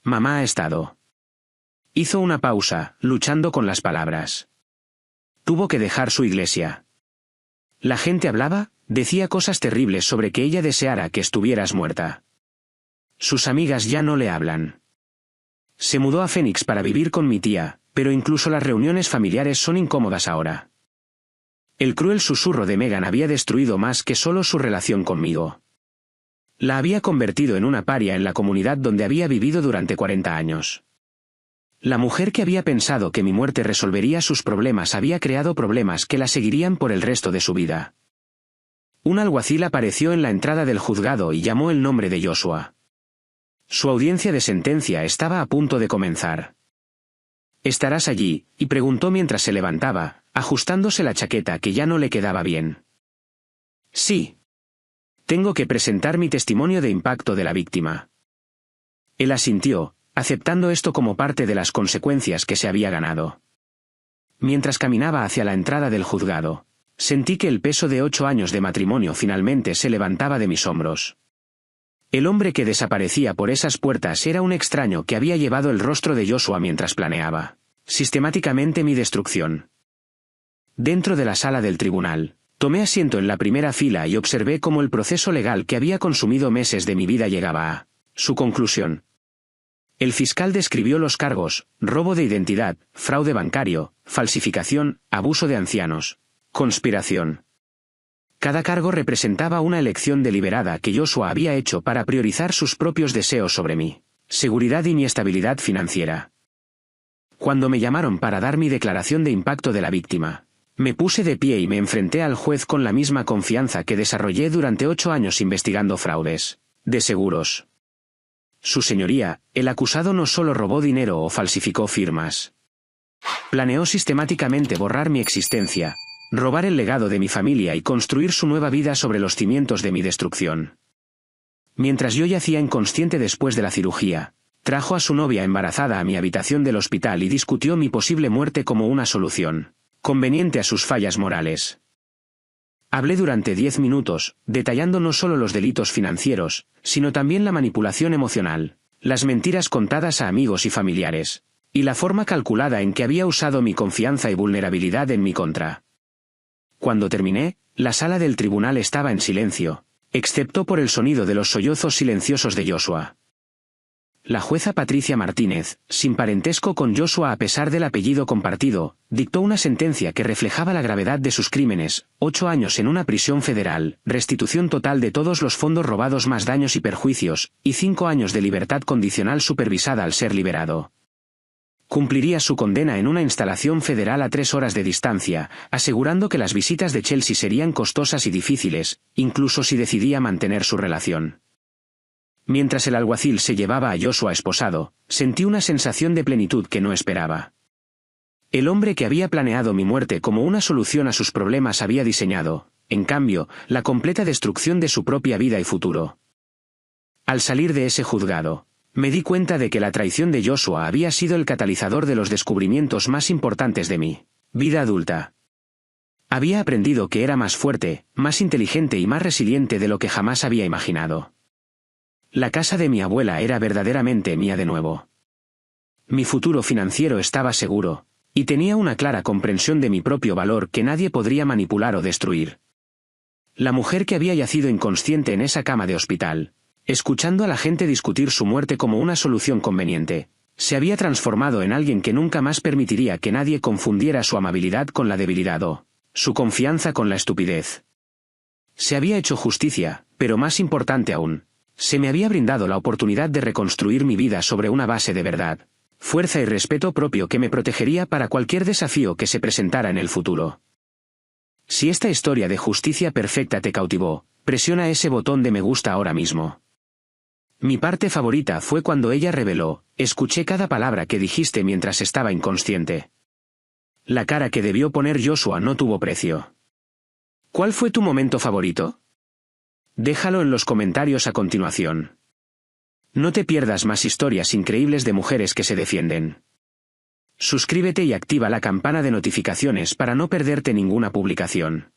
«Mamá ha estado». Hizo una pausa, luchando con las palabras. «Tuvo que dejar su iglesia. La gente hablaba, decía cosas terribles sobre que ella deseara que estuvieras muerta. Sus amigas ya no le hablan. Se mudó a Phoenix para vivir con mi tía, pero incluso las reuniones familiares son incómodas ahora». El cruel susurro de Megan había destruido más que solo su relación conmigo. La había convertido en una paria en la comunidad donde había vivido durante 40 años. La mujer que había pensado que mi muerte resolvería sus problemas había creado problemas que la seguirían por el resto de su vida. Un alguacil apareció en la entrada del juzgado y llamó el nombre de Joshua. Su audiencia de sentencia estaba a punto de comenzar. «¿Estarás allí?», y preguntó mientras se levantaba, ajustándose la chaqueta que ya no le quedaba bien. «Sí. Tengo que presentar mi testimonio de impacto de la víctima». Él asintió, aceptando esto como parte de las consecuencias que se había ganado. Mientras caminaba hacia la entrada del juzgado, sentí que el peso de 8 años de matrimonio finalmente se levantaba de mis hombros. El hombre que desaparecía por esas puertas era un extraño que había llevado el rostro de Joshua mientras planeaba sistemáticamente mi destrucción. Dentro de la sala del tribunal, tomé asiento en la primera fila y observé cómo el proceso legal que había consumido meses de mi vida llegaba a su conclusión. El fiscal describió los cargos: robo de identidad, fraude bancario, falsificación, abuso de ancianos, conspiración. Cada cargo representaba una elección deliberada que Joshua había hecho para priorizar sus propios deseos sobre mi seguridad y mi estabilidad financiera. Cuando me llamaron para dar mi declaración de impacto de la víctima, me puse de pie y me enfrenté al juez con la misma confianza que desarrollé durante 8 años investigando fraudes de seguros. Su señoría, el acusado no solo robó dinero o falsificó firmas. Planeó sistemáticamente borrar mi existencia, robar el legado de mi familia y construir su nueva vida sobre los cimientos de mi destrucción. Mientras yo yacía inconsciente después de la cirugía, trajo a su novia embarazada a mi habitación del hospital y discutió mi posible muerte como una solución conveniente a sus fallas morales. Hablé durante 10 minutos, detallando no solo los delitos financieros, sino también la manipulación emocional, las mentiras contadas a amigos y familiares, y la forma calculada en que había usado mi confianza y vulnerabilidad en mi contra. Cuando terminé, la sala del tribunal estaba en silencio, excepto por el sonido de los sollozos silenciosos de Joshua. La jueza Patricia Martínez, sin parentesco con Joshua a pesar del apellido compartido, dictó una sentencia que reflejaba la gravedad de sus crímenes: 8 años en una prisión federal, restitución total de todos los fondos robados más daños y perjuicios, y 5 años de libertad condicional supervisada al ser liberado. Cumpliría su condena en una instalación federal a 3 horas de distancia, asegurando que las visitas de Chelsea serían costosas y difíciles, incluso si decidía mantener su relación. Mientras el alguacil se llevaba a Joshua esposado, sentí una sensación de plenitud que no esperaba. El hombre que había planeado mi muerte como una solución a sus problemas había diseñado, en cambio, la completa destrucción de su propia vida y futuro. Al salir de ese juzgado, me di cuenta de que la traición de Joshua había sido el catalizador de los descubrimientos más importantes de mi vida adulta. Había aprendido que era más fuerte, más inteligente y más resiliente de lo que jamás había imaginado. La casa de mi abuela era verdaderamente mía de nuevo. Mi futuro financiero estaba seguro, y tenía una clara comprensión de mi propio valor que nadie podría manipular o destruir. La mujer que había yacido inconsciente en esa cama de hospital, escuchando a la gente discutir su muerte como una solución conveniente, se había transformado en alguien que nunca más permitiría que nadie confundiera su amabilidad con la debilidad o su confianza con la estupidez. Se había hecho justicia, pero más importante aún, se me había brindado la oportunidad de reconstruir mi vida sobre una base de verdad, fuerza y respeto propio que me protegería para cualquier desafío que se presentara en el futuro. Si esta historia de justicia perfecta te cautivó, presiona ese botón de me gusta ahora mismo. Mi parte favorita fue cuando ella reveló: escuché cada palabra que dijiste mientras estaba inconsciente. La cara que debió poner Joshua no tuvo precio. ¿Cuál fue tu momento favorito? Déjalo en los comentarios a continuación. No te pierdas más historias increíbles de mujeres que se defienden. Suscríbete y activa la campana de notificaciones para no perderte ninguna publicación.